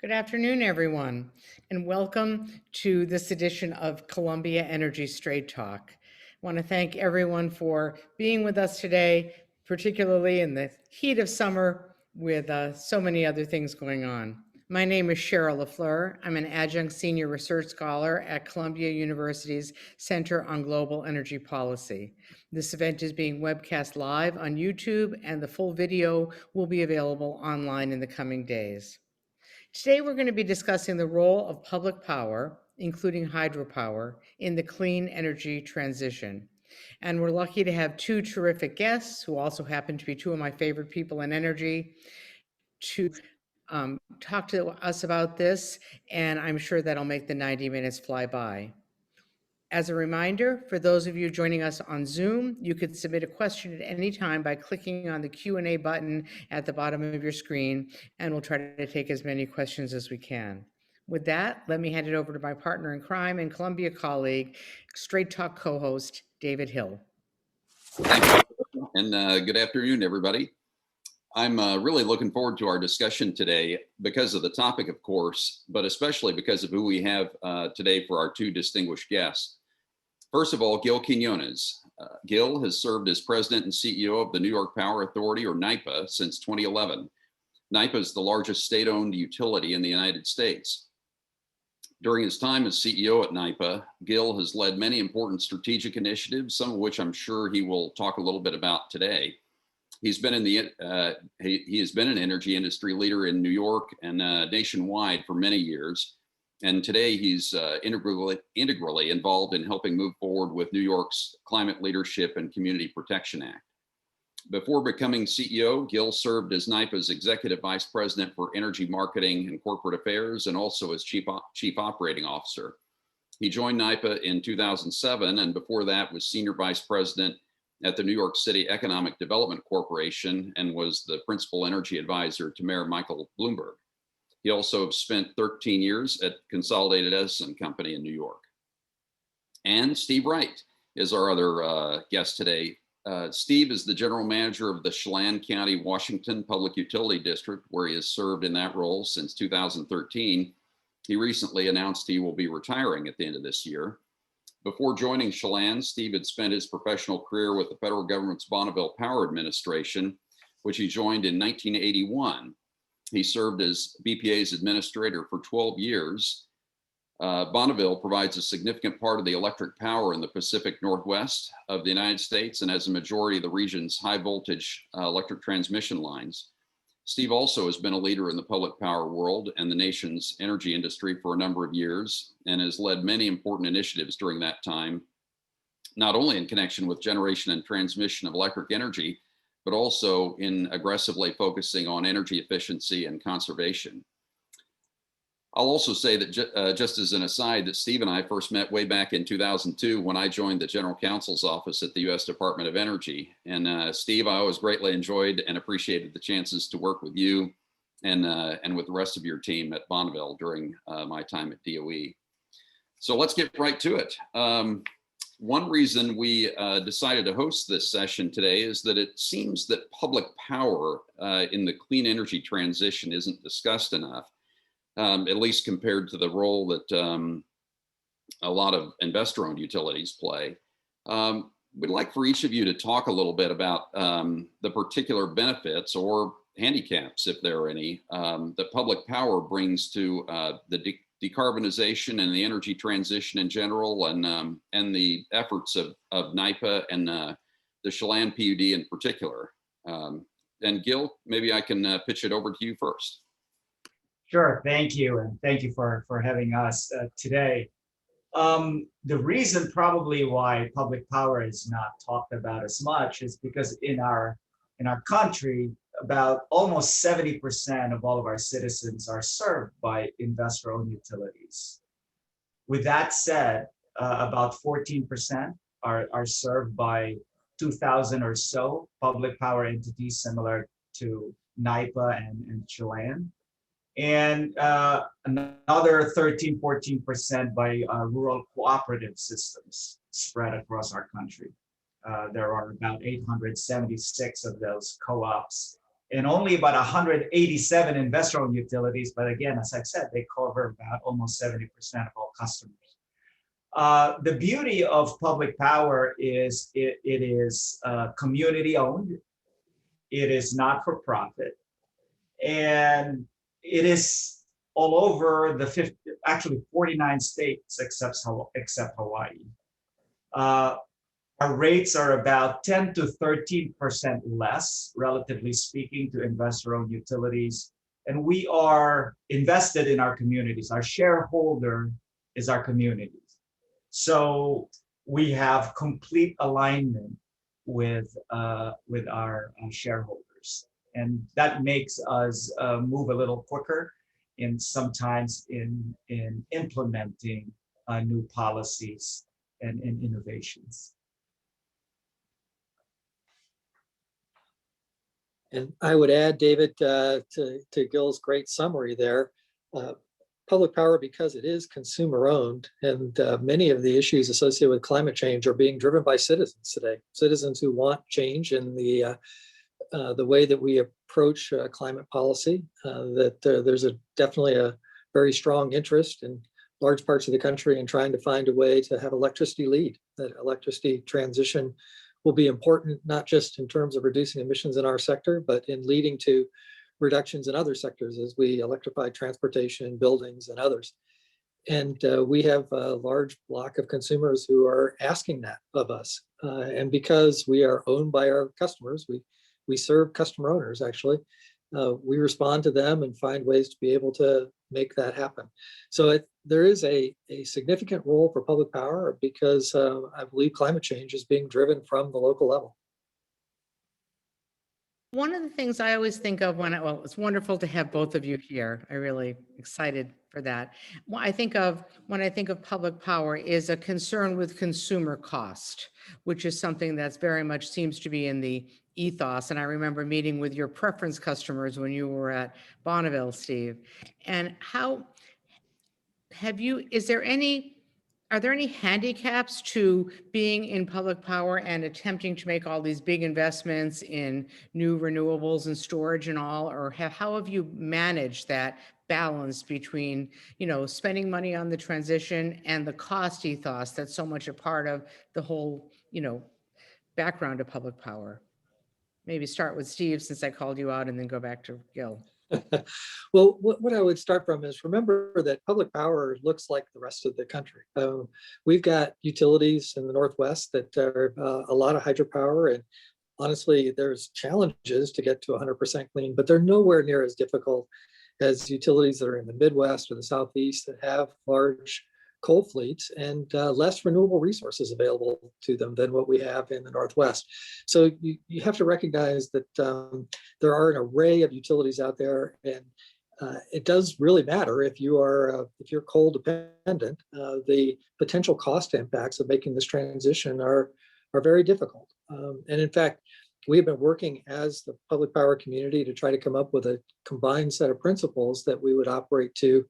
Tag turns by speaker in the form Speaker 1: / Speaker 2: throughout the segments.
Speaker 1: Good afternoon, everyone, and welcome to this edition of Columbia Energy Straight Talk. I want to thank everyone for being with us today, particularly in the heat of summer with so many other things going on. My name is Cheryl LaFleur. I'm an adjunct senior research scholar at Columbia University's Center on Global Energy Policy. This event is being webcast live on YouTube, and the full video will be available online in the coming days. Today, we're going to be discussing the role of public power, including hydropower, in the clean energy transition. And we're lucky to have two terrific guests who also happen to be two of my favorite people in energy to talk to us about this, and I'm sure that'll make the 90 minutes fly by. As a reminder, for those of you joining us on Zoom, you could submit a question at any time by clicking on the Q&A button at the bottom of your screen, and we'll try to take as many questions as we can. With that, let me hand it over to my partner in crime and Columbia colleague, Straight Talk co-host, David Hill.
Speaker 2: Thank you, and good afternoon, everybody. I'm really looking forward to our discussion today because of the topic, of course, but especially because of who we have today for our two distinguished guests. First of all, Gil Quiñones. Gil has served as president and CEO of the New York Power Authority, or NYPA, since 2011. NYPA is the largest state-owned utility in the United States. During his time as CEO at NYPA, Gil has led many important strategic initiatives, some of which I'm sure he will talk a little bit about today. He's been in the he has been an energy industry leader in New York and nationwide for many years. And today he's integrally involved in helping move forward with New York's Climate Leadership and Community Protection Act. Before becoming CEO, Gil served as NYPA's Executive Vice President for Energy Marketing and Corporate Affairs, and also as Chief Operating Officer. He joined NYPA in 2007, and before that was Senior Vice President at the New York City Economic Development Corporation and was the Principal Energy Advisor to Mayor Michael Bloomberg. He also spent 13 years at Consolidated Edison Company in New York. And Steve Wright is our other guest today. Steve is the general manager of the Chelan County, Washington Public Utility District, where he has served in that role since 2013. He recently announced he will be retiring at the end of this year. Before joining Chelan, Steve had spent his professional career with the federal government's Bonneville Power Administration, which he joined in 1981. He served as BPA's administrator for 12 years. Bonneville provides a significant part of the electric power in the Pacific Northwest of the United States and has a majority of the region's high voltage electric transmission lines. Steve also has been a leader in the public power world and the nation's energy industry for a number of years and has led many important initiatives during that time, not only in connection with generation and transmission of electric energy, but also in aggressively focusing on energy efficiency and conservation. I'll also say that just as an aside, that Steve and I first met way back in 2002 when I joined the General Counsel's office at the U.S. Department of Energy. And Steve, I always greatly enjoyed and appreciated the chances to work with you and with the rest of your team at Bonneville during my time at DOE. So let's get right to it. One reason we decided to host this session today is that it seems that public power in the clean energy transition isn't discussed enough, at least compared to the role that a lot of investor-owned utilities play. We'd like for each of you to talk a little bit about the particular benefits or handicaps, if there are any, that public power brings to the decarbonization and the energy transition in general, and the efforts of NYPA and the Chelan PUD in particular. And Gil, maybe I can pitch it over to you first.
Speaker 3: Sure, thank you, and thank you for having us today. The reason probably why public power is not talked about as much is because in our country, about almost 70% of all of our citizens are served by investor-owned utilities. With that said, about 14% are served by 2,000 or so public power entities similar to NYPA and Chelan. And another 13, 14% by rural cooperative systems spread across our country. There are about 876 of those co-ops and only about 187 investor-owned utilities. But again, as I've said, they cover about almost 70% of all customers. The beauty of public power is it is community-owned, it is not-for-profit, and it is all over the 49 states except Hawaii. Our rates are about 10 to 13% less, relatively speaking, to investor-owned utilities. And we are invested in our communities. Our shareholder is our communities. So we have complete alignment with our shareholders. And that makes us move a little quicker and sometimes in implementing new policies and innovations.
Speaker 4: And I would add, David, to Gil's great summary there, public power, because it is consumer owned, and many of the issues associated with climate change are being driven by citizens today. Citizens who want change in the way that we approach climate policy, there's definitely a very strong interest in large parts of the country in trying to find a way to have electricity lead. That electricity transition will be important, not just in terms of reducing emissions in our sector, but in leading to reductions in other sectors as we electrify transportation, buildings, and others. And we have a large block of consumers who are asking that of us. And because we are owned by our customers, we serve customer owners, actually. We respond to them and find ways to be able to make that happen. So there is a significant role for public power because I believe climate change is being driven from the local level.
Speaker 1: One of the things I always think of when it's wonderful to have both of you here. I'm really excited for that. What I think of when I think of public power is a concern with consumer cost, which is something that's very much seems to be in the ethos. And I remember meeting with your preference customers when you were at Bonneville, Steve. And how are there any handicaps to being in public power and attempting to make all these big investments in new renewables and storage and all, or how have you managed that balance between, spending money on the transition and the cost ethos that's so much a part of the whole, background of public power? Maybe start with Steve, since I called you out, and then go back to Gil.
Speaker 4: Well, what I would start from is remember that public power looks like the rest of the country. We've got utilities in the Northwest that are a lot of hydropower, and honestly, there's challenges to get to 100% clean, but they're nowhere near as difficult as utilities that are in the Midwest or the Southeast that have large coal fleets and less renewable resources available to them than what we have in the Northwest. So you have to recognize that there are an array of utilities out there, and it does really matter if you're coal dependent. The potential cost impacts of making this transition are very difficult. And in fact, we have been working as the public power community to try to come up with a combined set of principles that we would operate to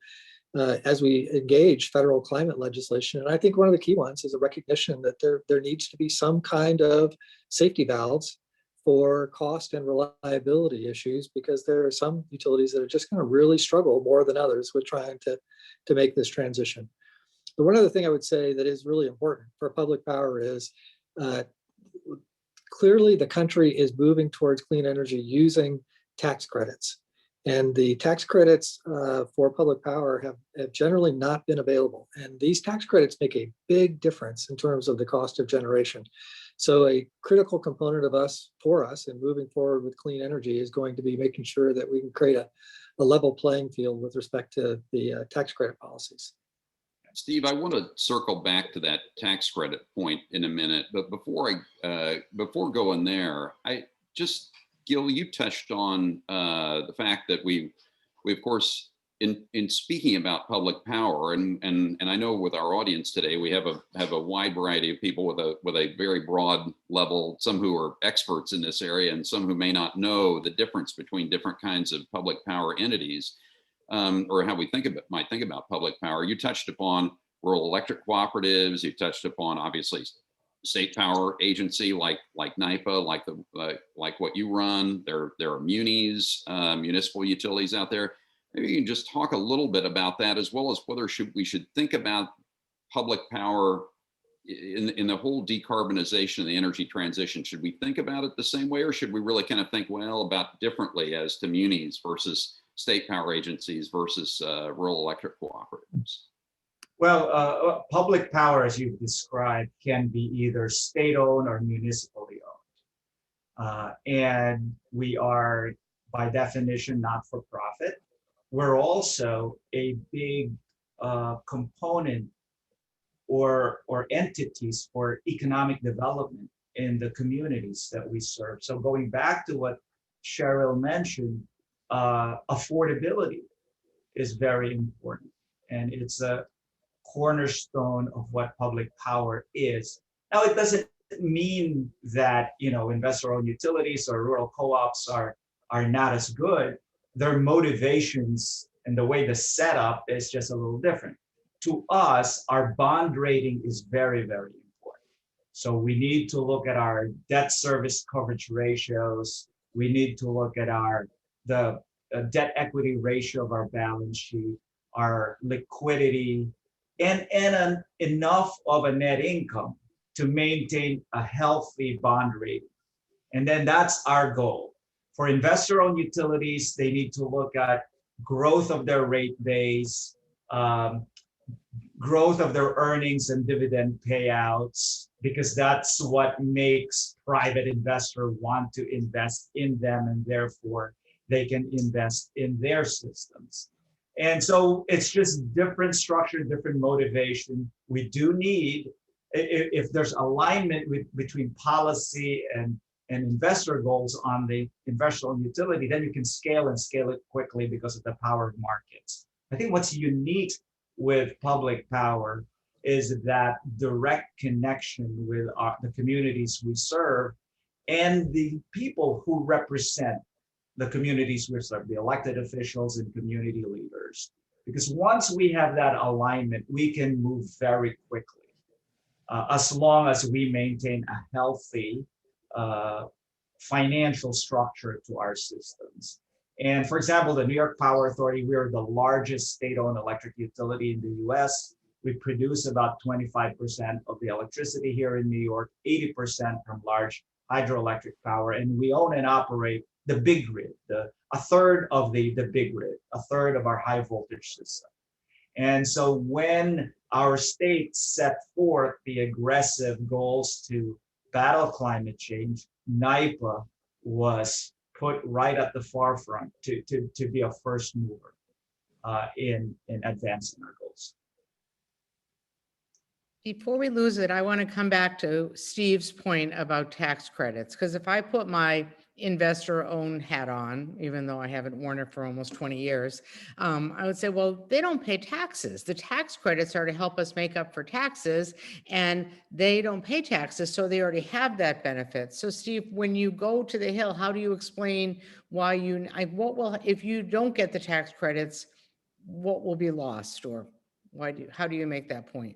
Speaker 4: as we engage federal climate legislation. And I think one of the key ones is a recognition that there needs to be some kind of safety valves for cost and reliability issues, because there are some utilities that are just going to really struggle more than others with trying to make this transition. But one other thing I would say that is really important for public power is clearly the country is moving towards clean energy using tax credits. And the tax credits for public power have generally not been available. And these tax credits make a big difference in terms of the cost of generation. So a critical component for us in moving forward with clean energy is going to be making sure that we can create a level playing field with respect to the tax credit policies.
Speaker 2: Steve, I want to circle back to that tax credit point in a minute, but before going there, Gil, you touched on the fact that we of course, in speaking about public power, and I know with our audience today, we have a wide variety of people with a very broad level, some who are experts in this area, and some who may not know the difference between different kinds of public power entities, or how we might think about public power. You touched upon rural electric cooperatives. You touched upon, obviously, state power agency like NYPA, like what you run. There are munis, municipal utilities out there. Maybe you can just talk a little bit about that, as well as whether we should think about public power in the whole decarbonization of the energy transition. Should we think about it the same way, or should we really kind of think, well, about differently as to munis versus state power agencies versus rural electric cooperatives?
Speaker 3: Well, public power, as you've described, can be either state-owned or municipally owned. And we are, by definition, not-for-profit. We're also a big component or entities for economic development in the communities that we serve. So going back to what Cheryl mentioned, affordability is very important, and it's a cornerstone of what public power is. Now, it doesn't mean that, you know, investor-owned utilities or rural co-ops are not as good. Their motivations and the way the setup is just a little different. To us, our bond rating is very, very important. So we need to look at our debt service coverage ratios. We need to look at the debt equity ratio of our balance sheet, our liquidity, and enough of a net income to maintain a healthy bond rating. And then that's our goal. For investor-owned utilities, they need to look at growth of their rate base, growth of their earnings and dividend payouts, because that's what makes private investor want to invest in them, and therefore they can invest in their systems. And so it's just different structure, different motivation. We do need, if there's alignment between policy and investor goals on the investor-owned utility, then you can scale it quickly because of the power of markets. I think what's unique with public power is that direct connection with the communities we serve and the people who represent the communities we serve, the elected officials and community leaders. Because once we have that alignment, we can move very quickly, as long as we maintain a healthy financial structure to our systems. And for example, the New York Power Authority, we are the largest state-owned electric utility in the US. We produce about 25% of the electricity here in New York, 80% from large hydroelectric power, and we own and operate the big grid, a third of the big grid, a third of our high voltage system. And so when our state set forth the aggressive goals to battle climate change, NYPA was put right at the forefront to be a first mover in advancing our goals.
Speaker 1: Before we lose it, I want to come back to Steve's point about tax credits, because if I put my investor-owned hat on, even though I haven't worn it for almost 20 years, I would say, well, they don't pay taxes. The tax credits are to help us make up for taxes, and they don't pay taxes, so they already have that benefit. So Steve, when you go to the Hill, how do you explain why if you don't get the tax credits, what will be lost, or how do you make that point?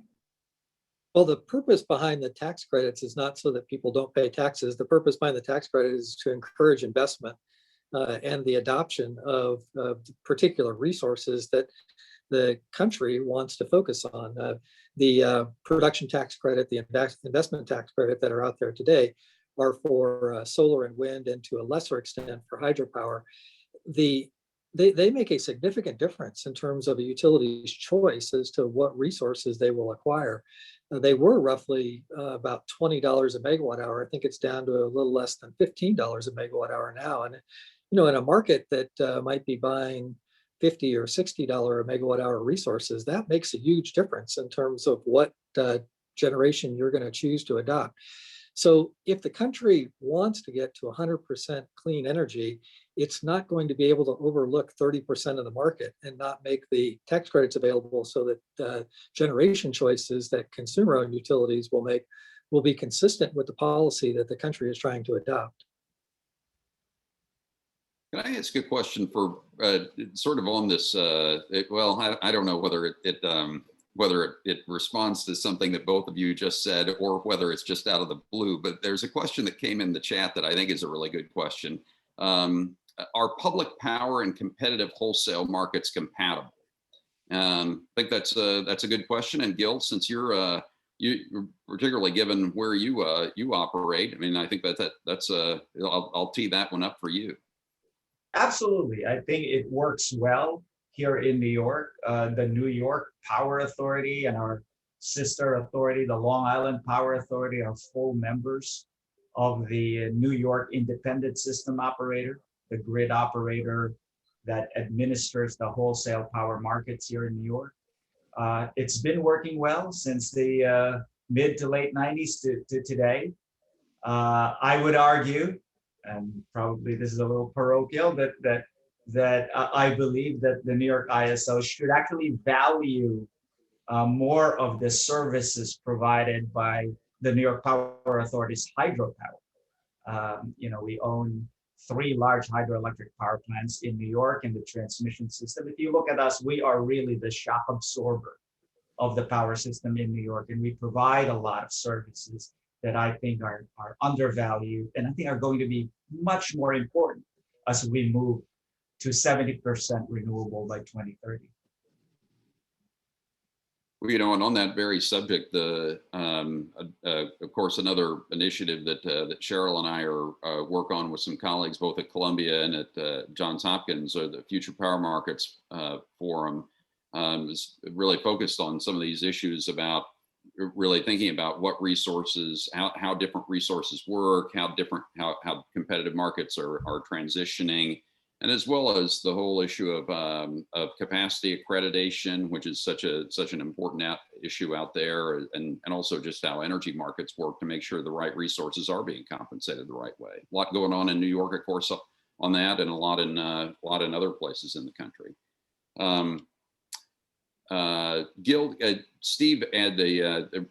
Speaker 4: Well, the purpose behind the tax credits is not so that people don't pay taxes. The purpose behind the tax credit is to encourage investment and the adoption of particular resources that the country wants to focus on. The production tax credit, the investment tax credit that are out there today are for solar and wind, and to a lesser extent for hydropower. They make a significant difference in terms of a utility's choice as to what resources they will acquire. They were roughly about $20 a megawatt hour. I think it's down to a little less than $15 a megawatt hour now. And in a market that might be buying $50 or $60 a megawatt hour resources, that makes a huge difference in terms of what generation you're going to choose to adopt. So if the country wants to get to 100% clean energy, it's not going to be able to overlook 30% of the market and not make the tax credits available, so that generation choices that consumer-owned utilities will make will be consistent with the policy that the country is trying to adopt.
Speaker 2: Can I ask a question for sort of on this? I don't know whether it whether it responds to something that both of you just said, or whether it's just out of the blue. But there's a question that came in the chat that I think is a really good question. Are public power and competitive wholesale markets compatible? I think that's a good question. And Gil, since you're particularly given where you operate, I mean, I think that's I'll tee that one up for you.
Speaker 3: Absolutely. I think it works well here in New York. The New York Power Authority and our sister authority, the Long Island Power Authority, are full members of the New York Independent System Operator, the grid operator that administers the wholesale power markets here in New York. It's been working well since the mid to late 90s to today. I would argue, and probably this is a little parochial, that I believe that the New York ISO should actually value more of the services provided by the New York Power Authority's hydropower. We own 3 large hydroelectric power plants in New York in the transmission system. If you look at us, we are really the shock absorber of the power system in New York, and we provide a lot of services that I think are undervalued and I think are going to be much more important as we move to 70% renewable by 2030.
Speaker 2: Well, and on that very subject, of course, another initiative that Cheryl and I work on with some colleagues, both at Columbia and at Johns Hopkins, or the Future Power Markets Forum, is really focused on some of these issues about really thinking about what resources, how different resources work, how competitive markets are transitioning, and as well as the whole issue of capacity accreditation, which is such an important issue out there, and also just how energy markets work to make sure the right resources are being compensated the right way. A lot going on in New York, of course, on that, and a lot in other places in the country. Gil, Steve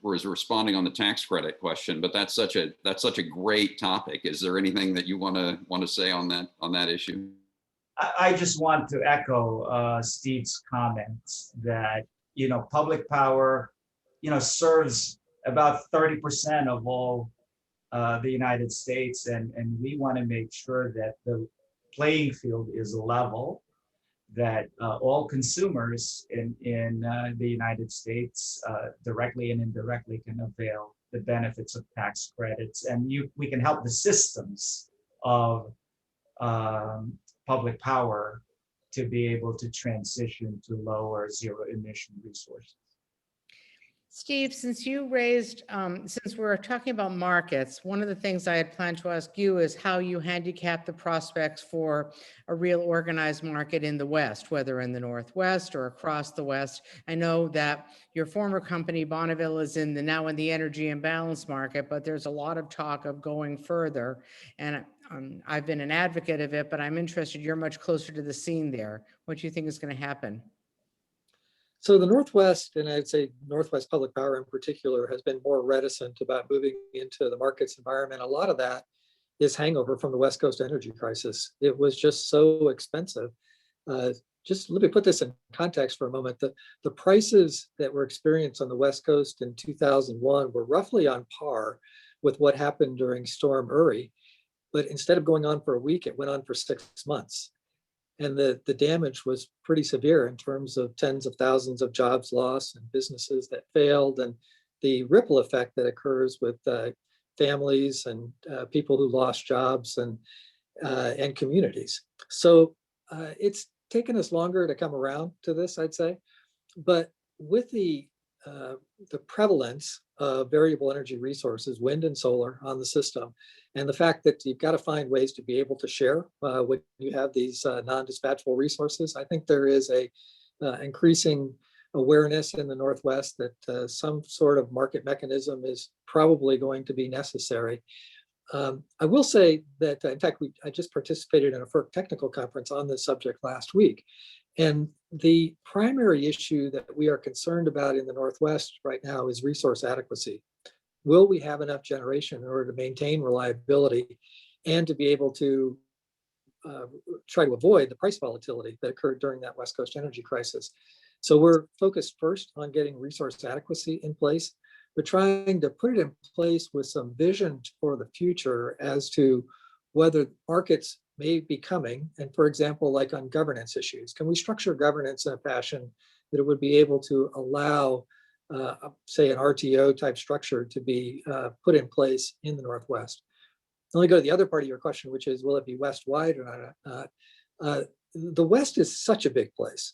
Speaker 2: was responding on the tax credit question, but that's such a great topic. Is there anything that you want to say on that issue?
Speaker 3: I just want to echo Steve's comments that public power serves about 30% of all the United States, and we want to make sure that the playing field is level, that all consumers in the United States directly and indirectly can avail the benefits of tax credits, and we can help the systems of public power to be able to transition to low or zero emission resources.
Speaker 1: Steve, since we're talking about markets, one of the things I had planned to ask you is how you handicap the prospects for a real organized market in the West, whether in the Northwest or across the West. I know that your former company, Bonneville, is now in the energy imbalance market, but there's a lot of talk of going further. And I've been an advocate of it, but I'm interested, you're much closer to the scene there. What do you think is going to happen?
Speaker 4: So the Northwest, and I'd say Northwest Public Power in particular, has been more reticent about moving into the markets environment. A lot of that is hangover from the West Coast energy crisis. It was just so expensive. Just let me put this in context for a moment. The prices that were experienced on the West Coast in 2001 were roughly on par with what happened during Storm Uri. But instead of going on for a week, it went on for 6 months. And the damage was pretty severe in terms of tens of thousands of jobs lost and businesses that failed, and the ripple effect that occurs with families and people who lost jobs and communities. So it's taken us longer to come around to this, I'd say. But with the prevalence of variable energy resources, wind and solar on the system, and the fact that you've got to find ways to be able to share when you have these non-dispatchable resources, I think there is a increasing awareness in the Northwest that some sort of market mechanism is probably going to be necessary. I will say that, in fact, I just participated in a FERC technical conference on this subject last week. And the primary issue that we are concerned about in the Northwest right now is resource adequacy. Will we have enough generation in order to maintain reliability and to be able to try to avoid the price volatility that occurred during that West Coast energy crisis? So we're focused first on getting resource adequacy in place, but trying to put it in place with some vision for the future as to whether markets may be coming. And for example, like on governance issues, can we structure governance in a fashion that it would be able to allow, say, an RTO type structure to be put in place in the Northwest? Let me go to the other part of your question, which is, will it be West-wide or not? The West is such a big place.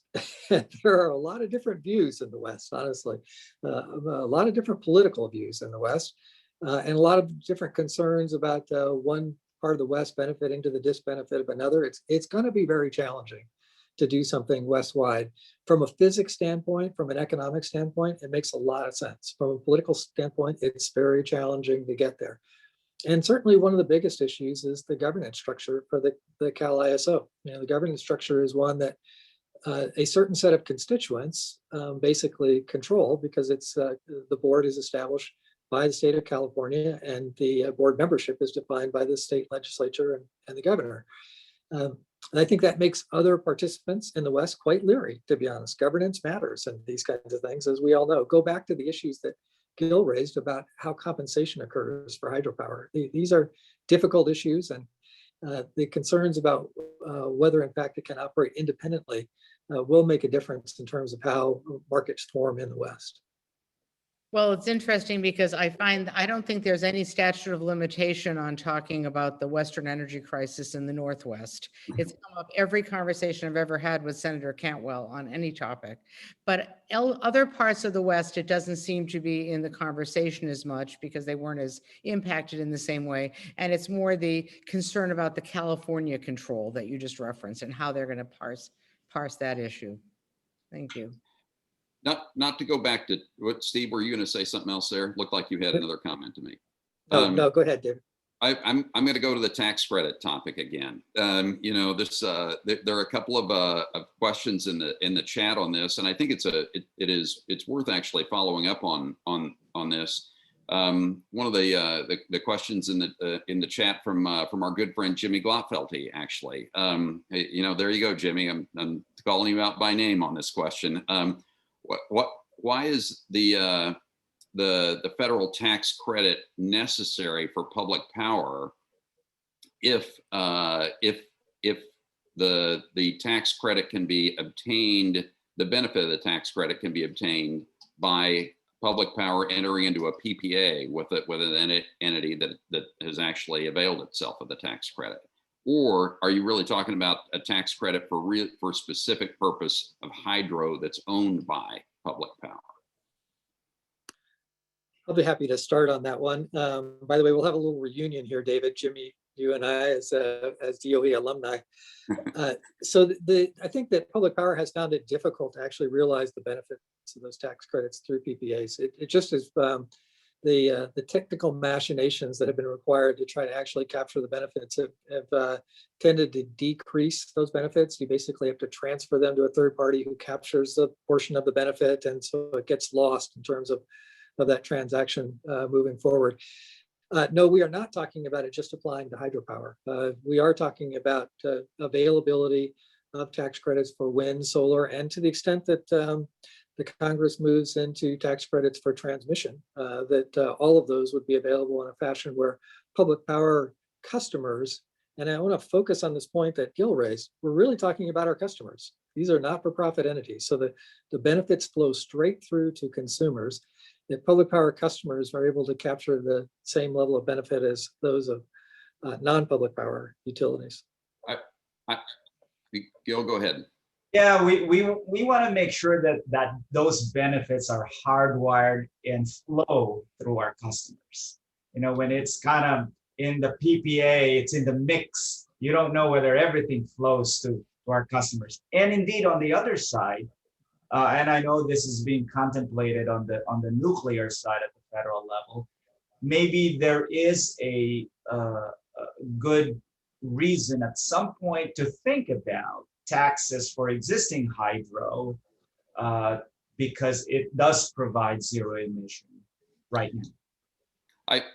Speaker 4: There are a lot of different views in the West, honestly, a lot of different political views in the West, and a lot of different concerns about one part of the West benefiting to the disbenefit of another. It's going to be very challenging to do something West-wide. From a physics standpoint, from an economic standpoint, it makes a lot of sense. From a political standpoint, it's very challenging to get there. And certainly one of the biggest issues is the governance structure for the Cal ISO. The governance structure is one that a certain set of constituents basically control, because it's the board is established by the state of California, and the board membership is defined by the state legislature and the governor. And I think that makes other participants in the West quite leery, to be honest. Governance matters and these kinds of things, as we all know. Go back to the issues that Gil raised about how compensation occurs for hydropower. These are difficult issues, and the concerns about whether in fact it can operate independently will make a difference in terms of how markets form in the West.
Speaker 1: Well, it's interesting because I don't think there's any statute of limitation on talking about the Western energy crisis in the Northwest. It's come up every conversation I've ever had with Senator Cantwell on any topic. But other parts of the West, it doesn't seem to be in the conversation as much because they weren't as impacted in the same way. And it's more the concern about the California control that you just referenced and how they're going to parse that issue. Thank you.
Speaker 2: Not to go back to what, Steve, were you going to say something else there? Looked like you had another comment to make.
Speaker 4: No, go ahead, David.
Speaker 2: I'm going to go to the tax credit topic again. There are a couple of questions in the chat on this, and I think it's worth actually following up on this. One of the questions in the chat from our good friend Jimmy Glotfelty, actually. There you go, Jimmy. I'm calling you out by name on this question. Why is the federal tax credit necessary for public power if the tax credit can be obtained, the benefit of the tax credit can be obtained by public power entering into a PPA with an entity that has actually availed itself of the tax credit? Or are you really talking about a tax credit for specific purpose of hydro that's owned by public power?
Speaker 4: I'll be happy to start on that one. By the way, we'll have a little reunion here, David, Jimmy, you and I as DOE alumni. So I think that public power has found it difficult to actually realize the benefits of those tax credits through PPAs. It just is the technical machinations that have been required to try to actually capture the benefits have tended to decrease those benefits. You basically have to transfer them to a third party who captures a portion of the benefit, and so it gets lost in terms of that transaction moving forward. No, we are not talking about it just applying to hydropower. We are talking about availability of tax credits for wind, solar, and to the extent that the Congress moves into tax credits for transmission, that all of those would be available in a fashion where public power customers, and I want to focus on this point that Gil raised, we're really talking about our customers. These are not-for-profit entities, so the benefits flow straight through to consumers. If public power customers are able to capture the same level of benefit as those of non-public power utilities.
Speaker 2: Gil, go ahead.
Speaker 3: Yeah, we want to make sure that those benefits are hardwired and flow through our customers. When it's kind of in the PPA, it's in the mix. You don't know whether everything flows to our customers. And indeed, on the other side, and I know this is being contemplated on the nuclear side at the federal level, maybe there is a good reason at some point to think about taxes for existing hydro because it does provide zero emission right now.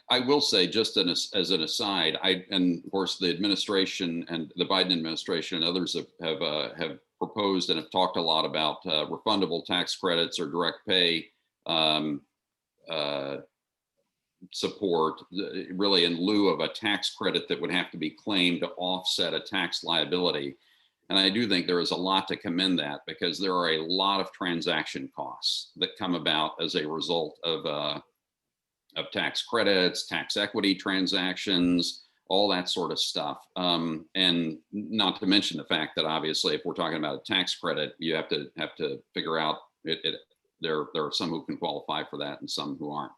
Speaker 2: I will say, just as an aside, and of course the administration and the Biden administration and others have proposed and have talked a lot about refundable tax credits or direct pay support, really in lieu of a tax credit that would have to be claimed to offset a tax liability. And I do think there is a lot to commend that, because there are a lot of transaction costs that come about as a result of tax credits, tax equity transactions, all that sort of stuff. And not to mention the fact that obviously, if we're talking about a tax credit, you have to figure out there are some who can qualify for that and some who aren't.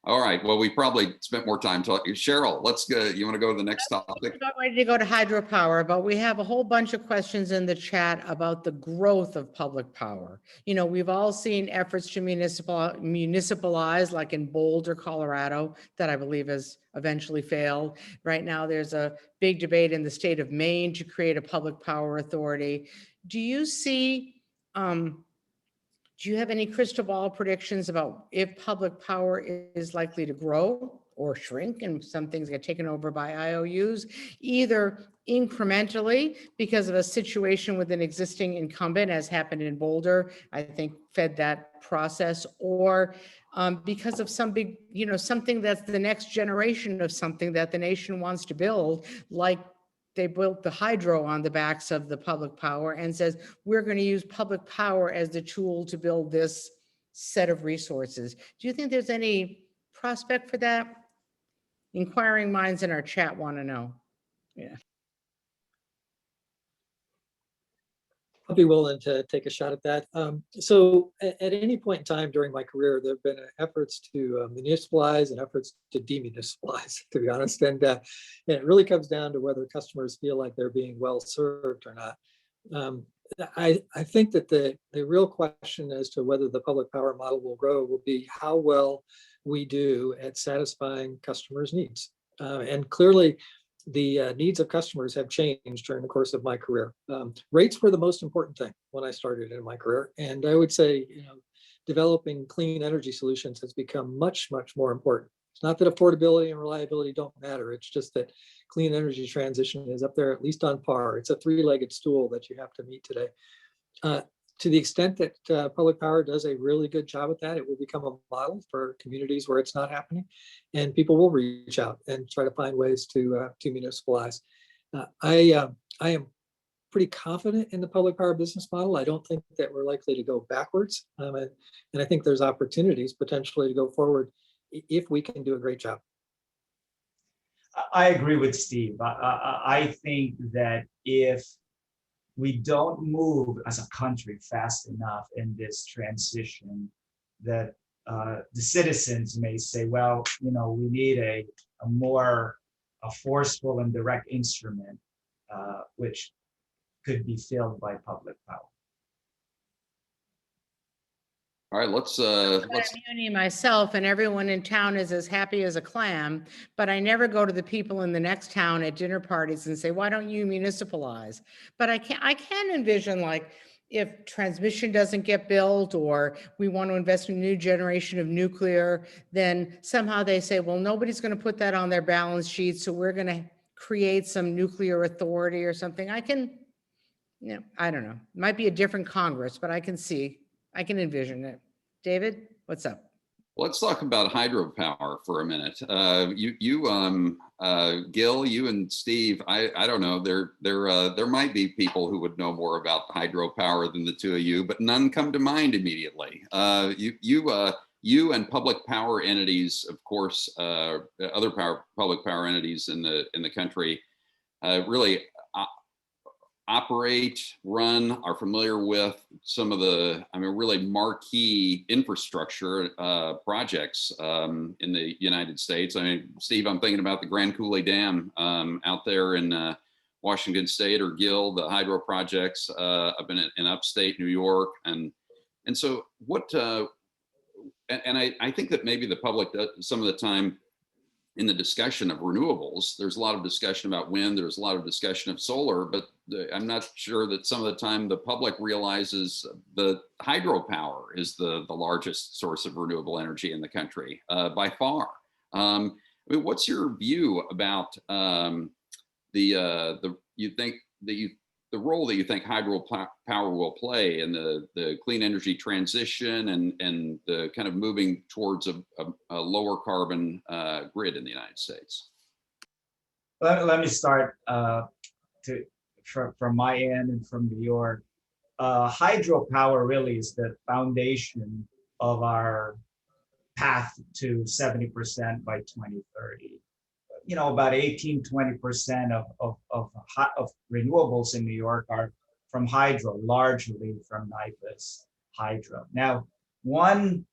Speaker 2: All right. Well, we probably spent more time talking. Cheryl, let's go. You want to go to the next topic?
Speaker 1: We're about ready to go to hydropower, but we have a whole bunch of questions in the chat about the growth of public power. You know, we've all seen efforts to municipalize, like in Boulder, Colorado, that I believe has eventually failed. Right now, there's a big debate in the state of Maine to create a public power authority. Do you see, do you have any crystal ball predictions about if public power is likely to grow or shrink and some things get taken over by IOUs, either incrementally because of a situation with an existing incumbent, as happened in Boulder, I think fed that process, or because of some big, you know, something that's the next generation of something that the nation wants to build, like they built the hydro on the backs of the public power and says, we're going to use public power as the tool to build this set of resources. Do you think there's any prospect for that? Inquiring minds in our chat want to know. Yeah.
Speaker 4: I'll be willing to take a shot at that. So at any point in time during my career, there have been efforts to municipalize and efforts to demunicipalize, to be honest. And it really comes down to whether customers feel like they're being well served or not. I think that the real question as to whether the public power model will grow will be how well we do at satisfying customers' needs. And clearly, the needs of customers have changed during the course of my career. Rates were the most important thing when I started in my career. And I would say, you know, developing clean energy solutions has become much, much more important. It's not that affordability and reliability don't matter. It's just that clean energy transition is up there, at least on par. It's a three-legged stool that you have to meet today. To the extent that public power does a really good job at that, it will become a model for communities where it's not happening, and people will reach out and try to find ways to municipalize. I am pretty confident in the public power business model. I don't think that we're likely to go backwards, and I think there's opportunities potentially to go forward if we can do a great job.
Speaker 3: I agree with Steve. I think that if we don't move as a country fast enough in this transition, that the citizens may say, well, you know, we need a more forceful and direct instrument, which could be filled by public power.
Speaker 2: All right, let's
Speaker 1: Community myself, and everyone in town is as happy as a clam, but I never go to the people in the next town at dinner parties and say, why don't you municipalize? But I can envision, like, if transmission doesn't get built or we want to invest in a new generation of nuclear, then somehow they say, well, nobody's going to put that on their balance sheet, so we're going to create some nuclear authority or something. I can, you know, I don't know. It might be a different Congress, but I can envision it. David, what's up?
Speaker 2: Let's talk about hydropower for a minute. Gil, you and Steve, I don't know. There might be people who would know more about hydropower than the two of you, but none come to mind immediately. You and public power entities, of course, other public power entities in the country, really operate, run, are familiar with some of the, really marquee infrastructure projects in the United States. Steve, I'm thinking about the Grand Coulee Dam out there in Washington State, or Gil, the hydro projects up in upstate New York. And so what, and I think that maybe the public, some of the time, in the discussion of renewables, there's a lot of discussion about wind, there's a lot of discussion of solar, but I'm not sure that some of the time the public realizes the hydropower is the largest source of renewable energy in the country by far. I mean, what's your view about the you think that the role that you think hydropower will play in the clean energy transition and the kind of moving towards a lower carbon grid in the United States?
Speaker 3: Let me start from my end and from New York. Hydropower really is the foundation of our path to 70% by 2030. You know, about 18–20% of renewables in New York are from hydro, largely from NYPA's hydro. Now, one,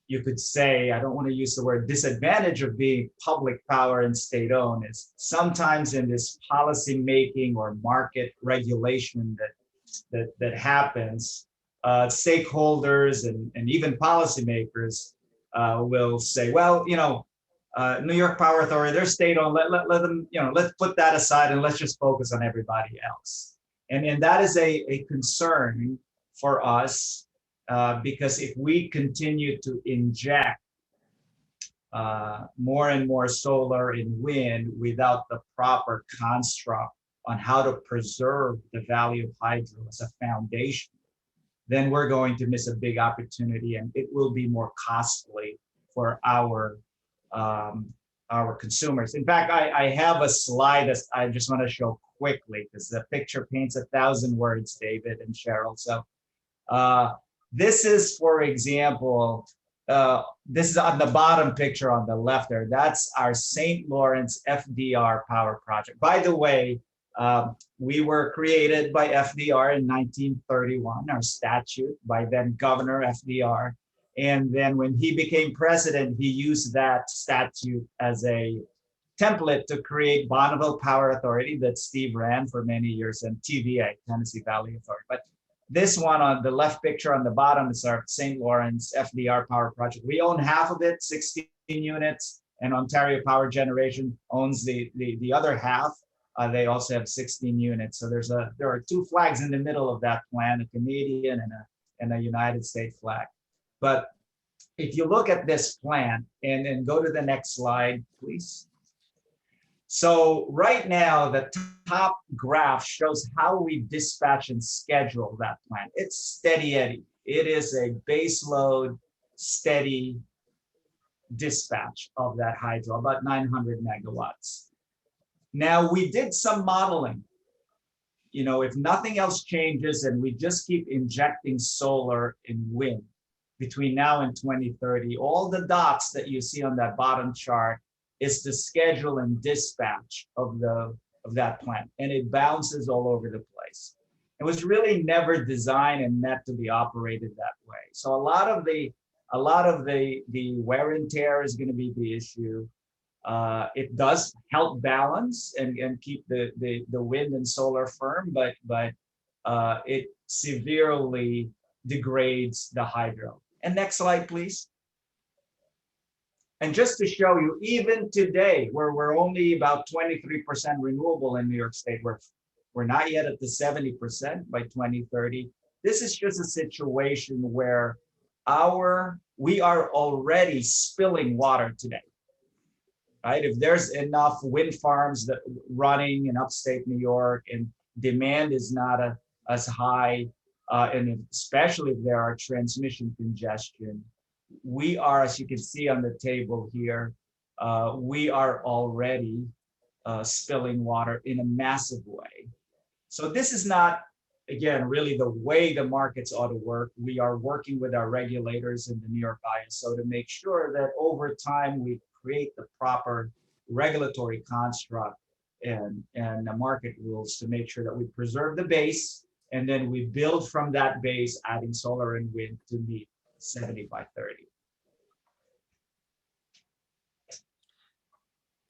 Speaker 3: you could say, I don't want to use the word disadvantage of being public power and state-owned, is sometimes in this policy making or market regulation that happens, stakeholders and even policymakers will say, well, you know, New York Power Authority, they're state-owned, let them, you know, let's put that aside and let's just focus on everybody else. And that is a concern for us, because if we continue to inject more and more solar and wind without the proper construct on how to preserve the value of hydro as a foundation, then we're going to miss a big opportunity, and it will be more costly for our consumers. In fact, I have a slide that I just want to show quickly because the picture paints 1,000 words, David and Cheryl. So this is, for example, this is on the bottom picture on the left there. That's our St. Lawrence FDR power project. By the way, we were created by FDR in 1931, our statute, by then Governor FDR. And then when he became president, he used that statute as a template to create Bonneville Power Authority that Steve ran for many years, and TVA, Tennessee Valley Authority. But this one on the left picture on the bottom is our St. Lawrence FDR power project. We own half of it, 16 units, and Ontario Power Generation owns the other half. They also have 16 units. So there are two flags in the middle of that plan, a Canadian and a United States flag. But if you look at this plan and go to the next slide, please. So right now, the top graph shows how we dispatch and schedule that plan. It's steady Eddie. It is a base load, steady dispatch of that hydro, about 900 megawatts. Now, we did some modeling. You know, if nothing else changes and we just keep injecting solar and wind between now and 2030, all the dots that you see on that bottom chart is the schedule and dispatch of that plant, and it bounces all over the place. It was really never designed and meant to be operated that way. So a lot of the wear and tear is going to be the issue. It does help balance and keep the wind and solar firm, but it severely degrades the hydro. And next slide, please. And just to show you, even today, where we're only about 23% renewable in New York State, we're not yet at the 70% by 2030. This is just a situation where we are already spilling water today. Right? If there's enough wind farms that running in upstate New York and demand is not as high, and especially if there are transmission congestion, we are, as you can see on the table here, we are already spilling water in a massive way. So this is not, again, really the way the markets ought to work. We are working with our regulators in the New York ISO to make sure that over time we create the proper regulatory construct and the market rules to make sure that we preserve the base, and then we build from that base, adding solar and wind to meet 70 by 30.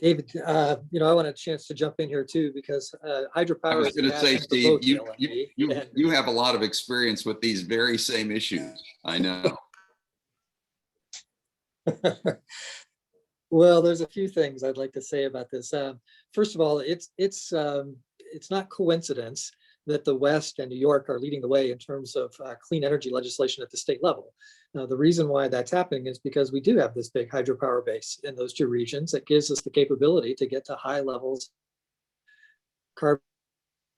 Speaker 4: David, I want a chance to jump in here too, because hydropower.
Speaker 2: I was going to say, Steve,
Speaker 4: LNG,
Speaker 2: you have a lot of experience with these very same issues. I know.
Speaker 4: Well, there's a few things I'd like to say about this. First of all, it's not coincidence that the West and New York are leading the way in terms of clean energy legislation at the state level. The reason why that's happening is because we do have this big hydropower base in those two regions that gives us the capability to get to high levels of carbon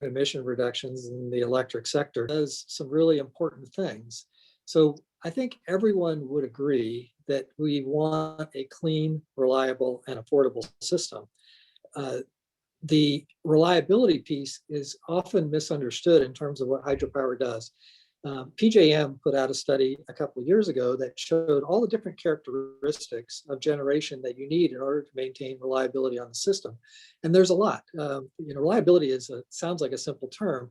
Speaker 4: emission reductions in the electric sector. Does some really important things. So I think everyone would agree that we want a clean, reliable, and affordable system. The reliability piece is often misunderstood in terms of what hydropower does. PJM put out a study a couple of years ago that showed all the different characteristics of generation that you need in order to maintain reliability on the system. And there's a lot. Reliability sounds like a simple term,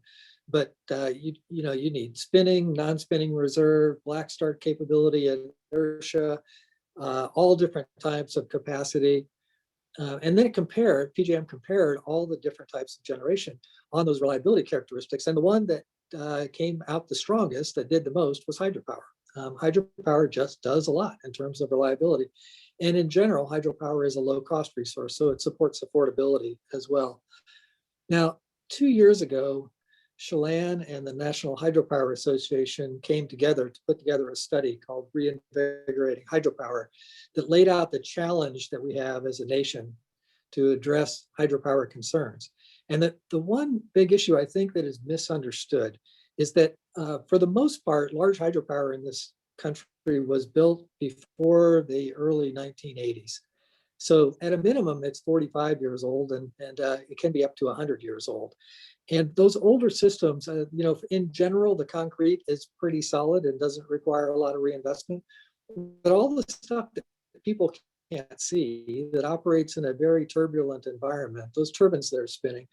Speaker 4: but you need spinning, non-spinning reserve, black start capability, inertia, all different types of capacity. And then PJM compared all the different types of generation on those reliability characteristics. And the one that came out the strongest, that did the most, was hydropower. Hydropower just does a lot in terms of reliability. And in general, hydropower is a low cost resource, so it supports affordability as well. Now, 2 years ago, Chelan and the National Hydropower Association came together to put together a study called Reinvigorating Hydropower that laid out the challenge that we have as a nation to address hydropower concerns. And that the one big issue I think that is misunderstood is that for the most part, large hydropower in this country was built before the early 1980s. So at a minimum, it's 45 years old, and it can be up to 100 years old. And those older systems, in general, the concrete is pretty solid and doesn't require a lot of reinvestment. But all the stuff that people can't see that operates in a very turbulent environment, those turbines that are spinning,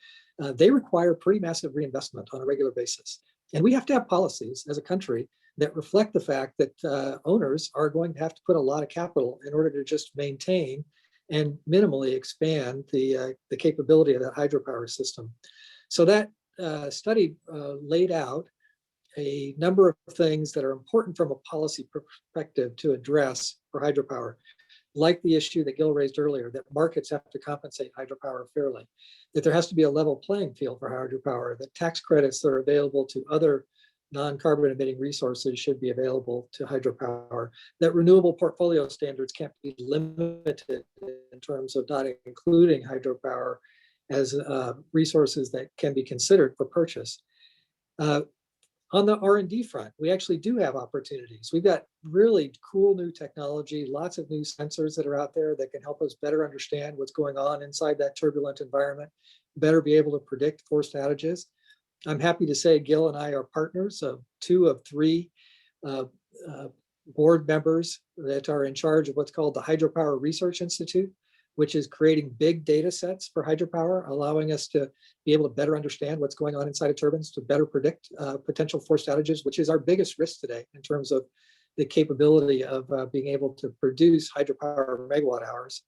Speaker 4: they require pretty massive reinvestment on a regular basis. And we have to have policies as a country that reflect the fact that owners are going to have to put a lot of capital in order to just maintain and minimally expand the capability of that hydropower system. So that study laid out a number of things that are important from a policy perspective to address for hydropower, like the issue that Gil raised earlier, that markets have to compensate hydropower fairly, that there has to be a level playing field for hydropower, that tax credits that are available to other non-carbon emitting resources should be available to hydropower, that renewable portfolio standards can't be limited in terms of not including hydropower as resources that can be considered for purchase. On the R&D front, we actually do have opportunities. We've got really cool new technology, lots of new sensors that are out there that can help us better understand what's going on inside that turbulent environment, better be able to predict forced outages. I'm happy to say Gil and I are partners of 2 of 3 board members that are in charge of what's called the Hydropower Research Institute, which is creating big data sets for hydropower, allowing us to be able to better understand what's going on inside of turbines, to better predict potential forced outages, which is our biggest risk today in terms of the capability of being able to produce hydropower megawatt hours.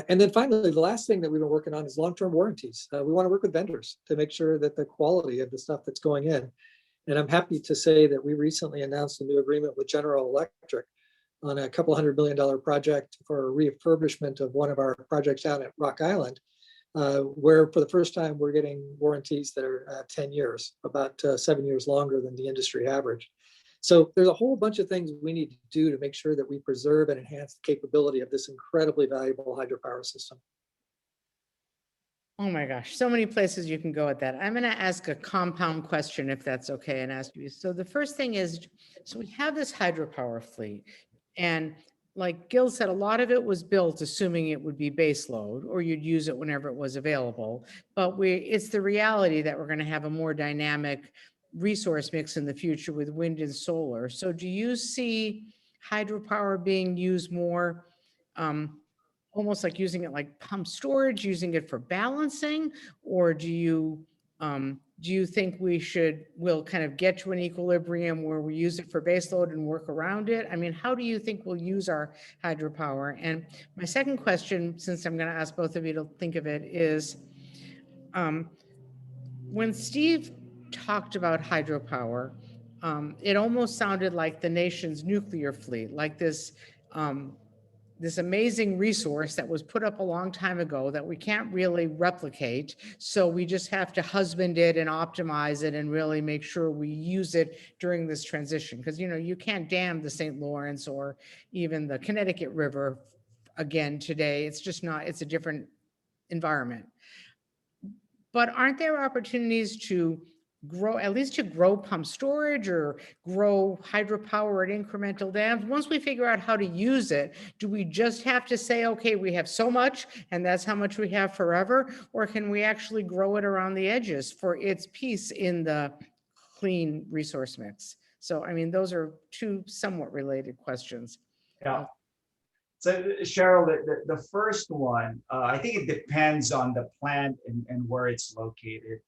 Speaker 4: And then finally, the last thing that we've been working on is long-term warranties. We want to work with vendors to make sure that the quality of the stuff that's going in. And I'm happy to say that we recently announced a new agreement with General Electric on a couple $100 million project for a refurbishment of one of our projects out at Rock Island, where for the first time we're getting warranties that are 10 years, about 7 years longer than the industry average. So there's a whole bunch of things we need to do to make sure that we preserve and enhance the capability of this incredibly valuable hydropower system.
Speaker 1: Oh my gosh, so many places you can go with that. I'm going to ask a compound question, if that's okay, and ask you. So the first thing is, so we have this hydropower fleet, and like Gil said, a lot of it was built assuming it would be base load or you'd use it whenever it was available. But it's the reality that we're going to have a more dynamic resource mix in the future with wind and solar. So do you see hydropower being used more, almost like using it like pump storage, using it for balancing, or do you think we'll kind of get to an equilibrium where we use it for baseload and work around it? I mean, how do you think we'll use our hydropower? And my second question, since I'm going to ask both of you to think of it, is when Steve talked about hydropower, it almost sounded like the nation's nuclear fleet, like this this amazing resource that was put up a long time ago that we can't really replicate. So we just have to husband it and optimize it and really make sure we use it during this transition. Because, you know, you can't dam the St. Lawrence or even the Connecticut River again today. It's just not, it's a different environment. But aren't there opportunities to grow, at least to grow pump storage or grow hydropower at incremental dams? Once we figure out how to use it, do we just have to say, okay, we have so much and that's how much we have forever? Or can we actually grow it around the edges for its piece in the clean resource mix? So, I mean, those are two somewhat related questions.
Speaker 3: Yeah. So Cheryl, the first one, I think it depends on the plant and where it's located.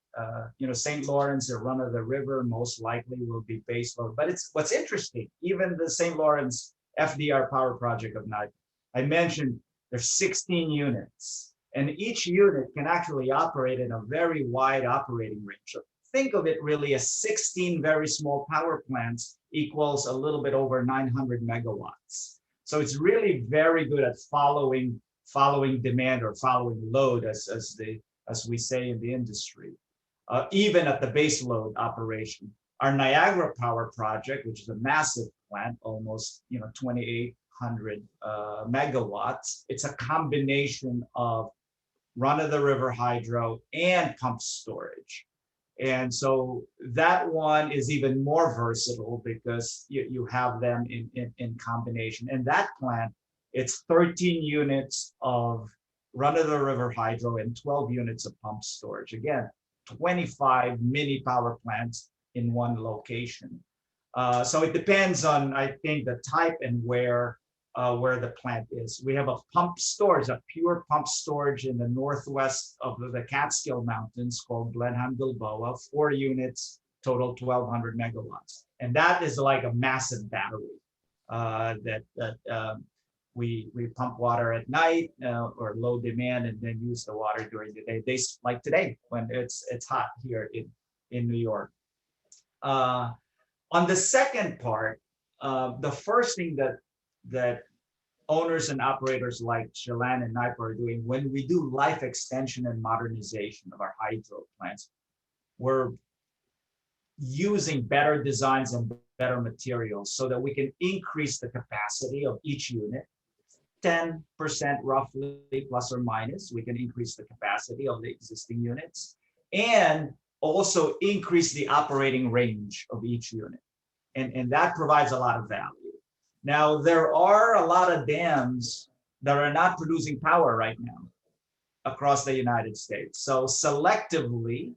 Speaker 3: You know, St. Lawrence or run of the river most likely will be baseload. But it's what's interesting, even the St. Lawrence FDR power project of NIPA, I mentioned there's 16 units, and each unit can actually operate in a very wide operating range. So think of it really as 16 very small power plants equals a little bit over 900 megawatts. So it's really very good at following demand or following load, as we say in the industry, even at the base load operation. Our Niagara Power project, which is a massive plant, almost 2,800 megawatts. It's a combination of run of the river hydro and pump storage. And so that one is even more versatile because you have them in combination. And that plant, it's 13 units of run-of-the-river hydro and 12 units of pump storage. Again, 25 mini power plants in one location. So it depends on, I think, the type and where the plant is. We have a pump storage, a pure pump storage in the northwest of the Catskill Mountains called Blenheim Gilboa, 4 units, total 1,200 megawatts. And that is like a massive battery that we pump water at night or low demand and then use the water during the day. Like today when it's hot here in New York. On the second part, the first thing that owners and operators like Chelan and NIPA are doing when we do life extension and modernization of our hydro plants, we're using better designs and better materials so that we can increase the capacity of each unit, 10% roughly, plus or minus. We can increase the capacity of the existing units and also increase the operating range of each unit. And that provides a lot of value. Now, there are a lot of dams that are not producing power right now across the United States. So selectively,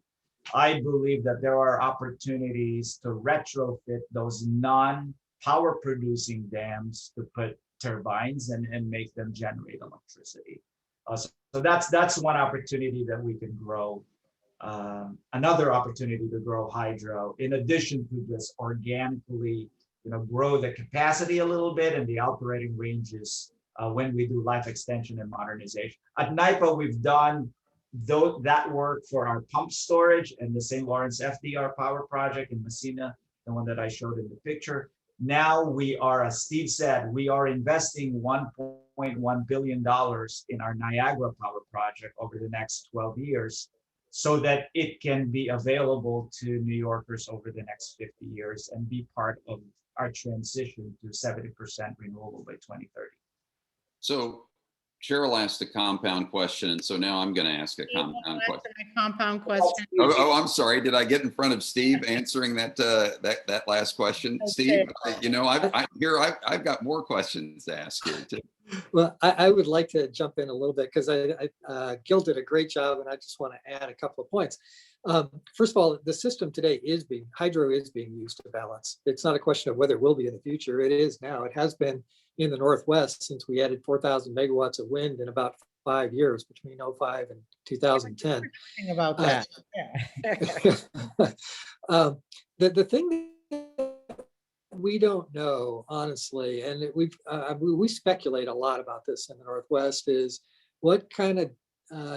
Speaker 3: I believe that there are opportunities to retrofit those non-power producing dams to put turbines and make them generate electricity. So that's one opportunity that we can grow. Another opportunity to grow hydro, in addition to just organically grow the capacity a little bit and the operating ranges when we do life extension and modernization. At NIPA, we've done that work for our pump storage and the St. Lawrence FDR power project in Messina, the one that I showed in the picture. Now we are, as Steve said, we are investing $1.1 billion in our Niagara power project over the next 12 years so that it can be available to New Yorkers over the next 50 years and be part of our transition to 70% renewable by 2030.
Speaker 2: So Cheryl asked a compound question, and so now I'm going to ask a compound question.
Speaker 1: Compound question.
Speaker 2: Oh, I'm sorry. Did I get in front of Steve answering that last question? Okay. Steve, I've got more questions to ask here too.
Speaker 4: Well, I would like to jump in a little bit because Gil did a great job, and I just want to add a couple of points. First of all, the system today hydro is being used to balance. It's not a question of whether it will be in the future. It is now. It has been in the Northwest since we added 4,000 megawatts of wind in about 5 years between 2005 and 2010.
Speaker 1: About that. Yeah.
Speaker 4: The thing that we don't know, honestly, and we speculate a lot about this in the Northwest, is what kind of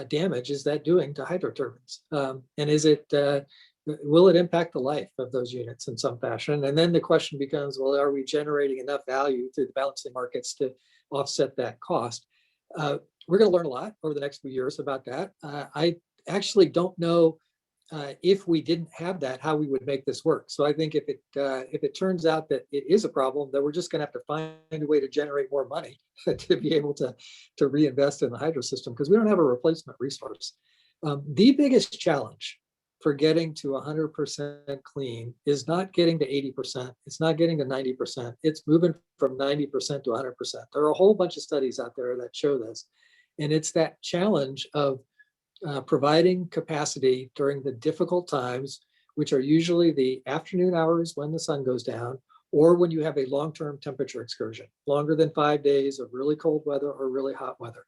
Speaker 4: damage is that doing to hydro turbines? And is it will it impact the life of those units in some fashion? And then the question becomes, well, are we generating enough value through the balancing markets to offset that cost? We're going to learn a lot over the next few years about that. I actually don't know if we didn't have that, how we would make this work. So I think if it turns out that it is a problem, then we're just going to have to find a way to generate more money to be able to reinvest in the hydro system, because we don't have a replacement resource. The biggest challenge for getting to 100% clean is not getting to 80%. It's not getting to 90%. It's moving from 90% to 100%. There are a whole bunch of studies out there that show this. And it's that challenge of providing capacity during the difficult times, which are usually the afternoon hours when the sun goes down, or when you have a long-term temperature excursion, longer than 5 days of really cold weather or really hot weather.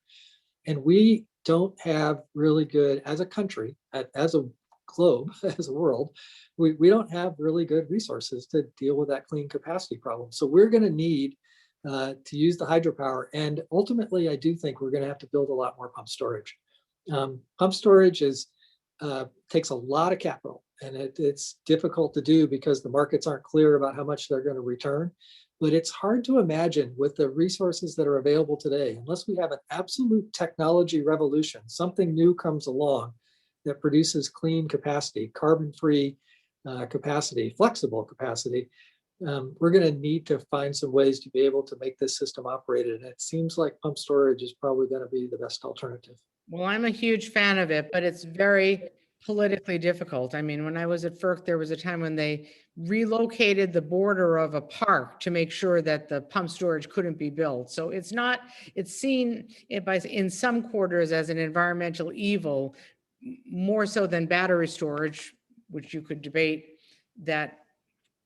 Speaker 4: And we don't have really good, as a country, as a globe, as a world, we don't have really good resources to deal with that clean capacity problem. So we're going to need to use the hydropower. And ultimately, I do think we're going to have to build a lot more pump storage. Pump storage takes a lot of capital, and it's difficult to do because the markets aren't clear about how much they're going to return. But it's hard to imagine with the resources that are available today, unless we have an absolute technology revolution, something new comes along that produces clean capacity, carbon-free capacity, flexible capacity. We're going to need to find some ways to be able to make this system operated. And it seems like pump storage is probably going to be the best alternative.
Speaker 1: Well, I'm a huge fan of it, but it's very politically difficult. I mean, when I was at FERC, there was a time when they relocated the border of a park to make sure that the pump storage couldn't be built. So it's seen in some quarters as an environmental evil, more so than battery storage, which you could debate that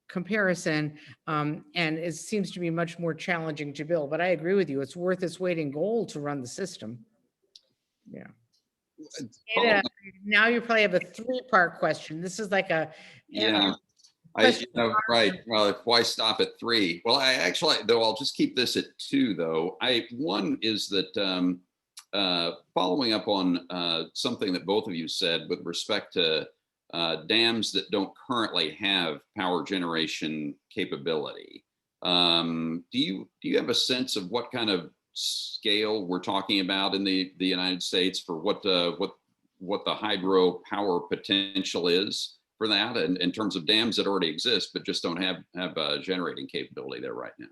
Speaker 1: comparison, and it seems to be much more challenging to build. But I agree with you; it's worth its weight in gold to run the system. Yeah.
Speaker 2: Oh,
Speaker 1: Now you probably have a 3-part question. This is like a
Speaker 2: yeah. Right. Well, why stop at 3? Well, though I'll just keep this at 2 though. One is that following up on something that both of you said with respect to dams that don't currently have power generation capability. Do you have a sense of what kind of scale we're talking about in the United States for what the hydro power potential is for that, and in terms of dams that already exist but just don't have generating capability there right now?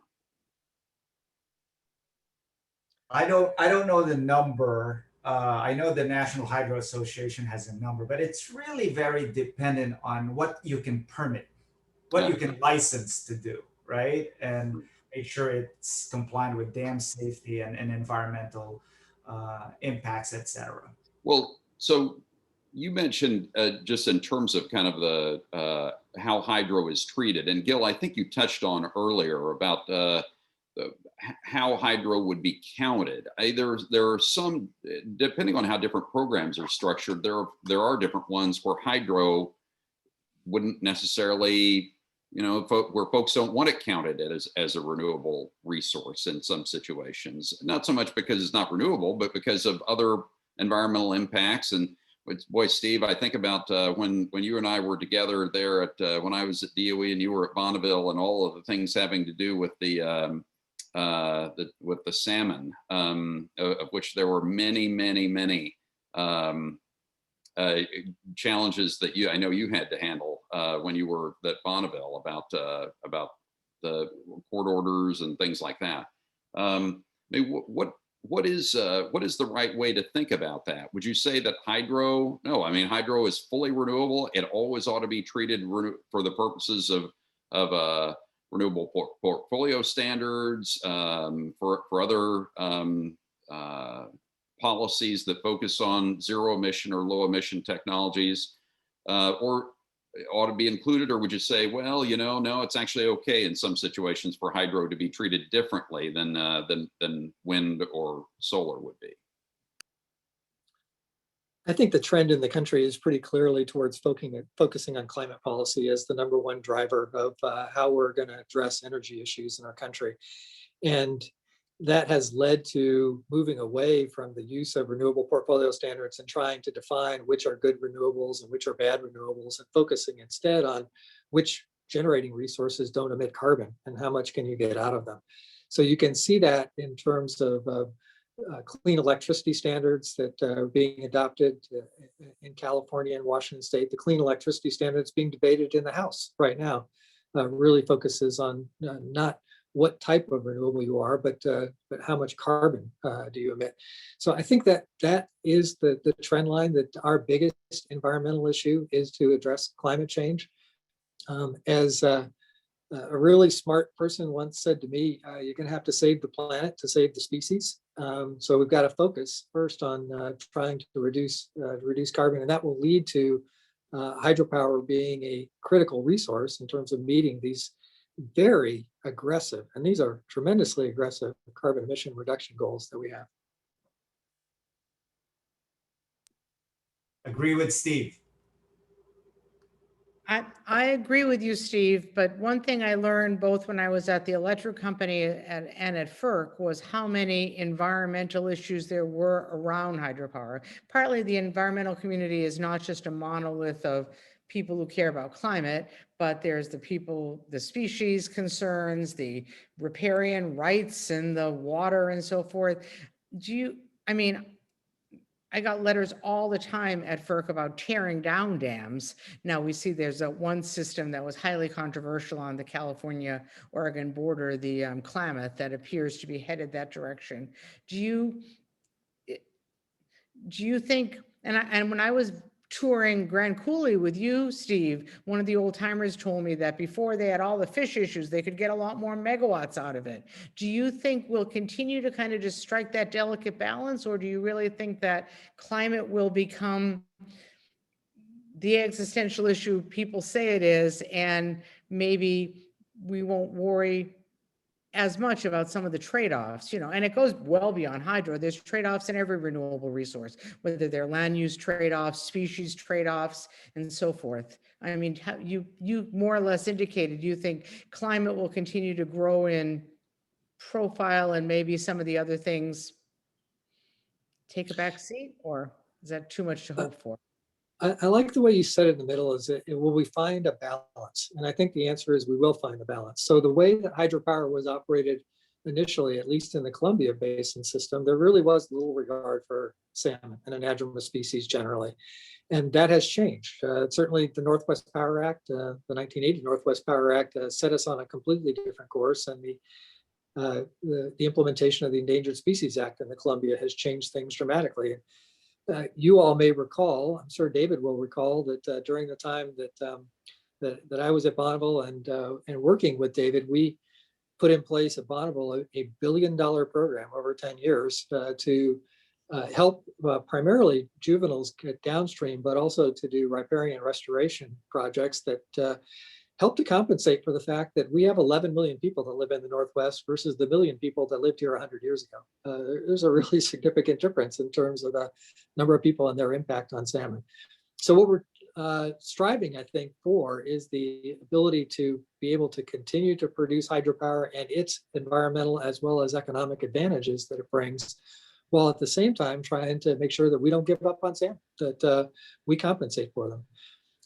Speaker 3: I don't know the number. I know the National Hydro Association has a number, but it's really very dependent on what you can permit, what you can license to do, right? And make sure it's compliant with dam safety and environmental impacts, et cetera.
Speaker 2: Well, so you mentioned just in terms of kind of the how hydro is treated, and Gil, I think you touched on earlier about how hydro would be counted. There are some, depending on how different programs are structured, there are different ones where hydro wouldn't necessarily, where folks don't want it counted as a renewable resource in some situations. Not so much because it's not renewable, but because of other environmental impacts. And boy, Steve, I think about when you and I were together there at when I was at DOE and you were at Bonneville, and all of the things having to do with the salmon, of which there were many challenges that I know you had to handle when you were at Bonneville about the court orders and things like that. What is the right way to think about that? Would you say that hydro? No, I mean, hydro is fully renewable. It always ought to be treated for the purposes of renewable portfolio standards, for other policies that focus on zero emission or low emission technologies, or ought to be included? Or would you say, well, no, it's actually okay in some situations for hydro to be treated differently than wind or solar would be?
Speaker 4: I think the trend in the country is pretty clearly towards focusing on climate policy as the number one driver of how we're going to address energy issues in our country. And that has led to moving away from the use of renewable portfolio standards and trying to define which are good renewables and which are bad renewables, and focusing instead on which generating resources don't emit carbon and how much can you get out of them. So you can see that in terms of clean electricity standards that are being adopted in California and Washington State. The clean electricity standards being debated in the House right now really focuses on not what type of renewable you are, but how much carbon do you emit. So I think that is the trend line, that our biggest environmental issue is to address climate change. As a really smart person once said to me, you're going to have to save the planet to save the species. So we've got to focus first on trying to reduce carbon, and that will lead to hydropower being a critical resource in terms of meeting these very aggressive, and these are tremendously aggressive, carbon emission reduction goals that we have.
Speaker 3: Agree with Steve.
Speaker 1: I agree with you, Steve, but one thing I learned both when I was at the electric company and at FERC was how many environmental issues there were around hydropower. Partly the environmental community is not just a monolith of people who care about climate, but there's the species concerns, the riparian rights and the water and so forth. I got letters all the time at FERC about tearing down dams. Now we see there's one system that was highly controversial on the California-Oregon border, the Klamath, that appears to be headed that direction. Do you think, and when I was touring Grand Coulee with you, Steve, one of the old timers told me that before they had all the fish issues, they could get a lot more megawatts out of it. Do you think we'll continue to kind of just strike that delicate balance, or do you really think that climate will become the existential issue people say it is, and maybe we won't worry as much about some of the trade-offs, and it goes well beyond hydro. There's trade-offs in every renewable resource, whether they're land use trade-offs, species trade-offs, and so forth. I mean, you more or less indicated you think climate will continue to grow in profile, and maybe some of the other things take a back seat, or is that too much to hope for?
Speaker 4: I like the way you said it in the middle, is that will we find a balance? And I think the answer is we will find a balance. So the way that hydropower was operated initially, at least in the Columbia Basin system, there really was little regard for salmon and anadromous species generally. And that has changed. Certainly the Northwest Power Act, the 1980 Northwest Power Act set us on a completely different course, and the implementation of the Endangered Species Act in the Columbia has changed things dramatically. You all may recall, I'm sure David will recall, that during the time that I was at Bonneville and working with David, we put in place at Bonneville a $1 billion program over 10 years to help primarily juveniles get downstream, but also to do riparian restoration projects that help to compensate for the fact that we have 11 million people that live in the Northwest versus the million people that lived here 100 years ago. There's a really significant difference in terms of the number of people and their impact on salmon. So what we're striving, I think, for is the ability to be able to continue to produce hydropower and its environmental as well as economic advantages that it brings, while at the same time trying to make sure that we don't give up on salmon, that we compensate for them.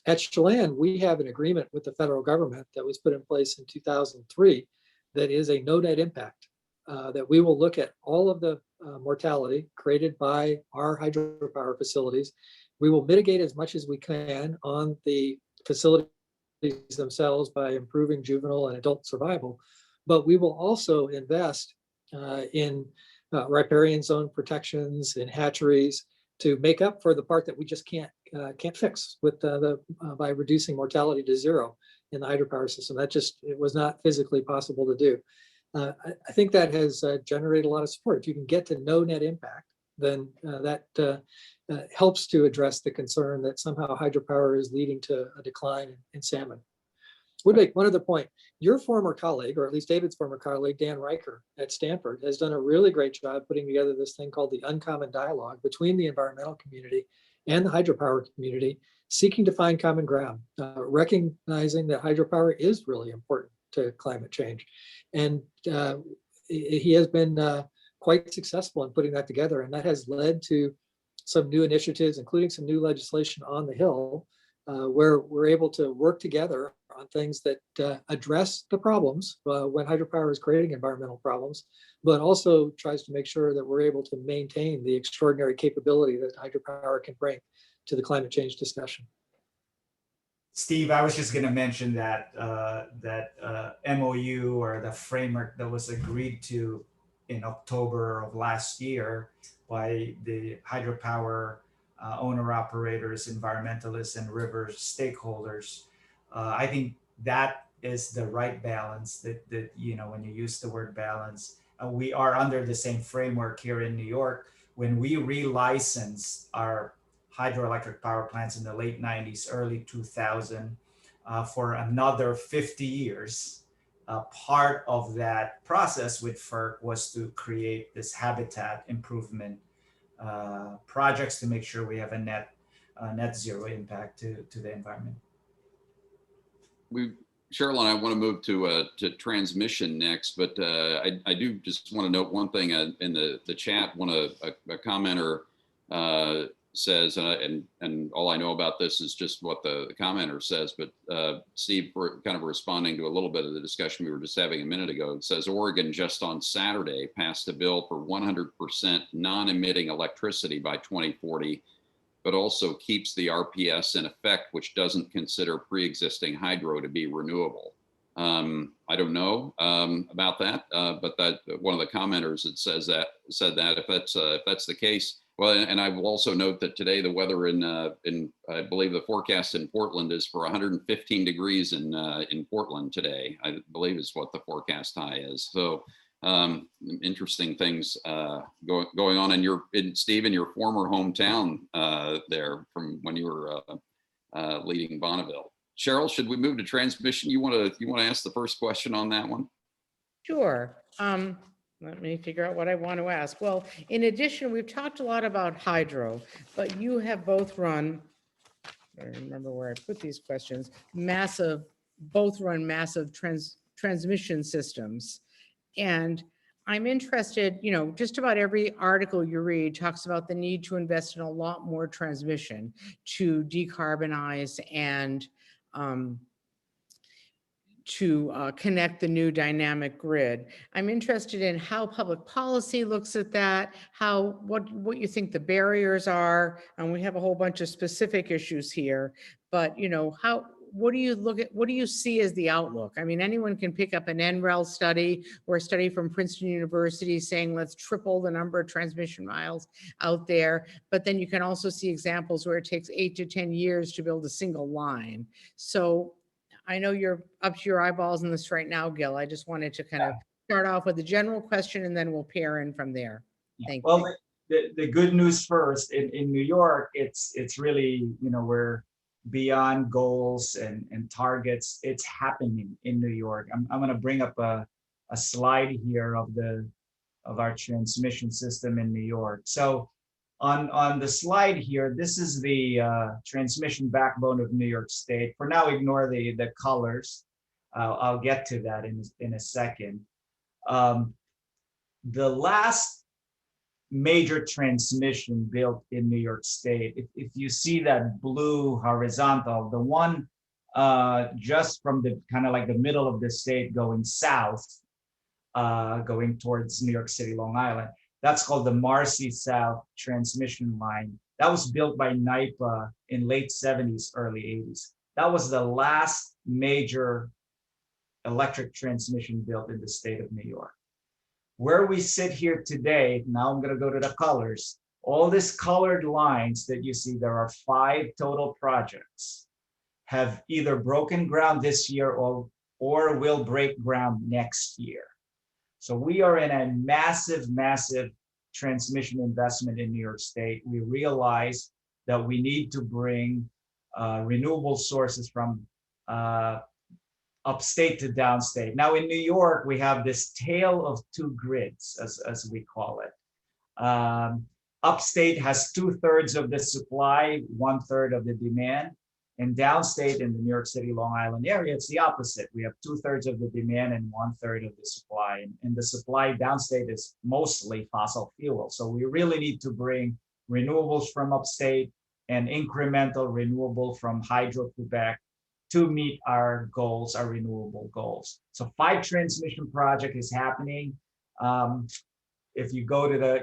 Speaker 4: At Chelan, we have an agreement with the federal government that was put in place in 2003 that is a no net impact, that we will look at all of the mortality created by our hydropower facilities. We will mitigate as much as we can on the facilities themselves by improving juvenile and adult survival, but we will also invest in riparian zone protections, in hatcheries, to make up for the part that we just can't fix with by reducing mortality to zero in the hydropower system. It was not physically possible to do. I think that has generated a lot of support. If you can get to no net impact, then that helps to address the concern that somehow hydropower is leading to a decline in salmon. Would make one other point. Your former colleague, or at least David's former colleague, Dan Riker at Stanford, has done a really great job putting together this thing called the Uncommon Dialogue between the environmental community and the hydropower community, seeking to find common ground, recognizing that hydropower is really important to climate change. And he has been quite successful in putting that together, and that has led to some new initiatives, including some new legislation on the Hill, where we're able to work together on things that address the problems when hydropower is creating environmental problems, but also tries to make sure that we're able to maintain the extraordinary capability that hydropower can bring to the climate change discussion.
Speaker 3: Steve, I was just going to mention that MOU, or the framework that was agreed to in October of last year by the hydropower owner operators, environmentalists, and river stakeholders. I think that is the right balance. That when you use the word balance, we are under the same framework here in New York. When we relicensed our hydroelectric power plants in the late 90s, early 2000, for another 50 years. Part of that process with FERC was to create this habitat improvement projects to make sure we have a net zero impact to the environment.
Speaker 2: Cheryl and I want to move to transmission next, but I do just want to note one thing in the chat. A commenter says, and all I know about this is just what the commenter says, but Steve, for kind of responding to a little bit of the discussion we were just having a minute ago, it says Oregon just on Saturday passed a bill for 100% non-emitting electricity by 2040, but also keeps the RPS in effect, which doesn't consider pre-existing hydro to be renewable. I don't know about that, but that one of the commenters that said that if that's the case. Well, and I will also note that today the weather in I believe the forecast in Portland is for 115 degrees in Portland today. I believe is what the forecast high is. So interesting things going on in Steve, in your former hometown there from when you were leading Bonneville. Cheryl, should we move to transmission? You want to ask the first question on that one?
Speaker 1: Sure. Let me figure out what I want to ask. Well, in addition, we've talked a lot about hydro, but you have both run, I remember where I put these questions, both run massive transmission systems. And I'm interested, just about every article you read talks about the need to invest in a lot more transmission to decarbonize and to connect the new dynamic grid. I'm interested in how public policy looks at that, what you think the barriers are, and we have a whole bunch of specific issues here, but what do you see as the outlook? I mean, anyone can pick up an NREL study or a study from Princeton University saying, let's triple the number of transmission miles out there. But then you can also see examples where it takes 8 to 10 years to build a single line. So I know you're up to your eyeballs in this right now, Gil. I just wanted to kind of start off with a general question and then we'll pair in from there. Thank you.
Speaker 3: Well, the good news first, in New York, it's really, we're beyond goals and targets. It's happening in New York. I'm going to bring up a slide here of our transmission system in New York. So on the slide here, this is the transmission backbone of New York State. For now, ignore the colors. I'll get to that in a second. The last major transmission built in New York State, if you see that blue horizontal, the one just from the kind of like the middle of the state going south, going towards New York City, Long Island, that's called the Marcy South transmission line. That was built by NYPA in late 70s, early 80s. That was the last major electric transmission built in the state of New York. Where we sit here today, now I'm going to go to the colors. All these colored lines that you see, there are 5 total projects, have either broken ground this year or will break ground next year. So we are in a massive, massive transmission investment in New York State. We realize that we need to bring renewable sources from upstate to downstate. Now in New York, we have this tale of 2 grids, as we call it. Upstate has 2/3 of the supply, 1/3 of the demand. And downstate in the New York City, Long Island area, it's the opposite. We have 2/3 of the demand and 1/3 of the supply. And the supply downstate is mostly fossil fuel. So we really need to bring renewables from upstate and incremental renewable from Hydro-Quebec to meet our goals, our renewable goals. So 5 transmission project is happening. If you go to the,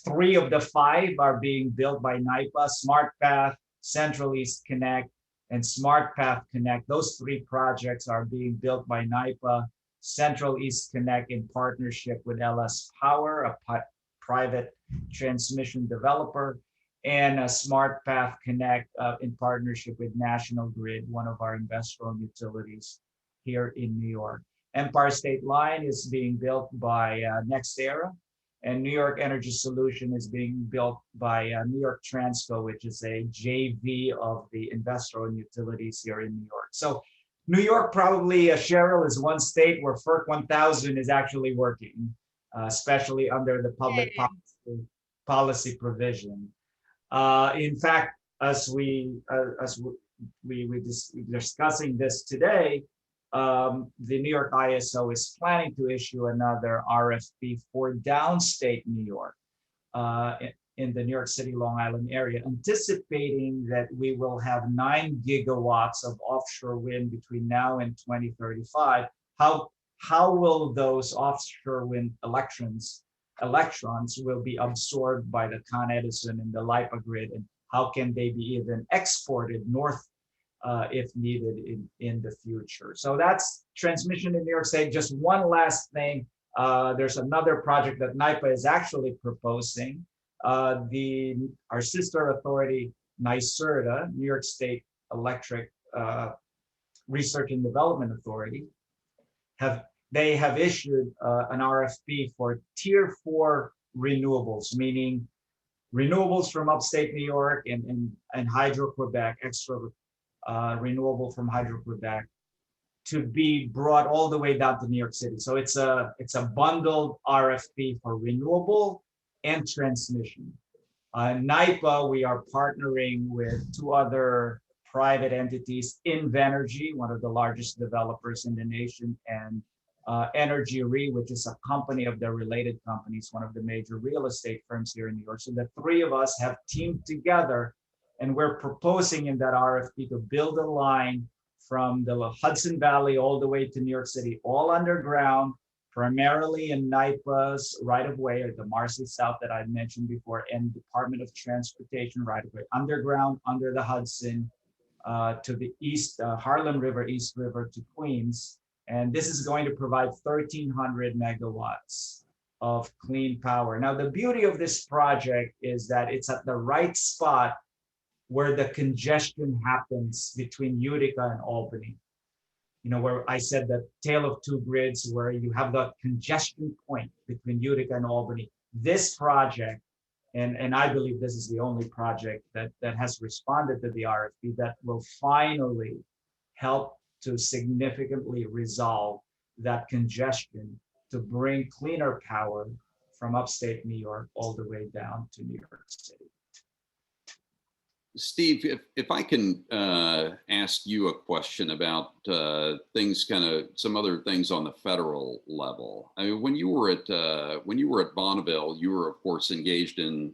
Speaker 3: 3 of the 5 are being built by NYPA, Smart Path, Central East Connect, and Smart Path Connect. Those 3 projects are being built by NYPA, Central East Connect in partnership with LS Power, a private transmission developer, and Smart Path Connect in partnership with National Grid, one of our investor-owned utilities here in New York. Empire State Line is being built by NextEra, and New York Energy Solution is being built by New York Transco, which is a JV of the investor-owned utilities here in New York. So New York probably, Cheryl, is one state where FERC 1000 is actually working, especially under the public policy provision. In fact, as we discussing this today, the New York ISO is planning to issue another RFP for downstate New York in the New York City, Long Island area, anticipating that we will have 9 gigawatts of offshore wind between now and 2035. How will those offshore wind electrons will be absorbed by the Con Edison and the LIPA grid, and how can they be even exported north if needed in the future? So that's transmission in New York State. Just one last thing. There's another project that NYPA is actually proposing. Our sister authority, NYSERDA, New York State Electric Research and Development Authority, they have issued an RFP for Tier 4 renewables, meaning renewables from upstate New York and Hydro-Quebec, extra renewable from Hydro-Quebec, to be brought all the way down to New York City. So it's a bundled RFP for renewable and transmission. NYPA, we are partnering with 2 other private entities, Invenergy, one of the largest developers in the nation, and Energy Re, which is a company of their related companies, one of the major real estate firms here in New York. So the 3 of us have teamed together, and we're proposing in that RFP to build a line from the Hudson Valley all the way to New York City, all underground, primarily in NYPA's right-of-way, or the Marcy South that I mentioned before, and Department of Transportation right-of-way, underground, under the Hudson, to the east, Harlem River, East River to Queens. And this is going to provide 1,300 megawatts of clean power. Now, the beauty of this project is that it's at the right spot where the congestion happens between Utica and Albany. Where I said the tale of 2 grids, where you have the congestion point between Utica and Albany. This project, and I believe this is the only project that has responded to the RFP, that will finally help to significantly resolve that congestion to bring cleaner power from upstate New York all the way down to New York City.
Speaker 2: Steve, if I can ask you a question about some other things on the federal level. I mean, when you were at Bonneville, you were of course engaged in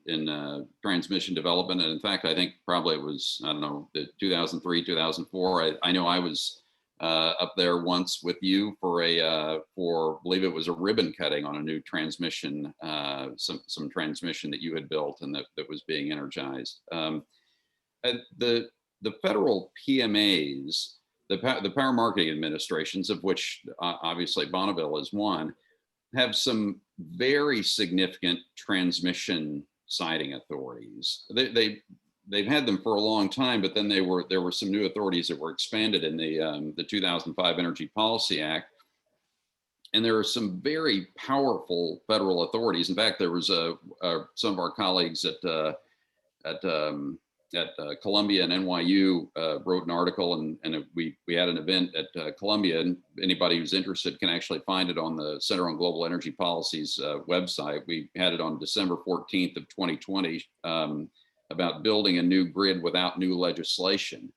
Speaker 2: transmission development, and in fact, I think probably it was 2003, 2004. I know I was up there once with you for I believe it was a ribbon cutting on a new transmission, some transmission that you had built and that was being energized. The federal PMAs, the power marketing administrations, of which obviously Bonneville is one, have some very significant transmission siting authorities. They've had them for a long time, but then there were some new authorities that were expanded in the 2005 Energy Policy Act. And there are some very powerful federal authorities. In fact, there was some of our colleagues at Columbia and NYU wrote an article, and we had an event at Columbia, and anybody who's interested can actually find it on the Center on Global Energy Policy's website. We had it on December 14th of 2020 about building a new grid without new legislation.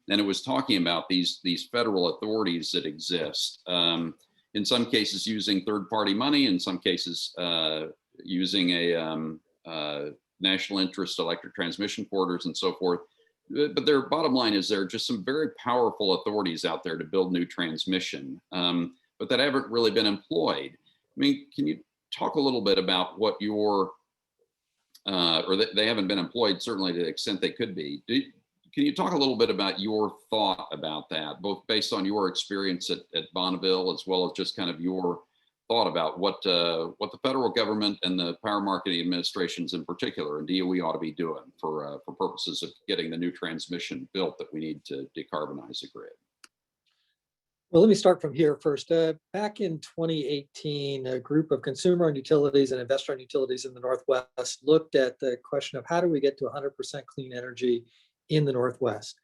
Speaker 2: and it was talking about these federal authorities that exist. In some cases using third-party money, in some cases using a national interest electric transmission corridors and so forth. But their bottom line is there are just some very powerful authorities out there to build new transmission, but that haven't really been employed. I mean, can you talk a little bit about what your, or they haven't been employed certainly to the extent they could be. Can you talk a little bit about your thought about that, both based on your experience at Bonneville, as well as just kind of your thought about what the federal government and the power marketing administrations in particular and DOE ought to be doing for purposes of getting the new transmission built that we need to decarbonize the grid?
Speaker 4: Well, let me start from here first. Back in 2018, a group of consumer-owned utilities and investor-owned utilities in the Northwest looked at the question of how do we get to 100% clean energy in the Northwest?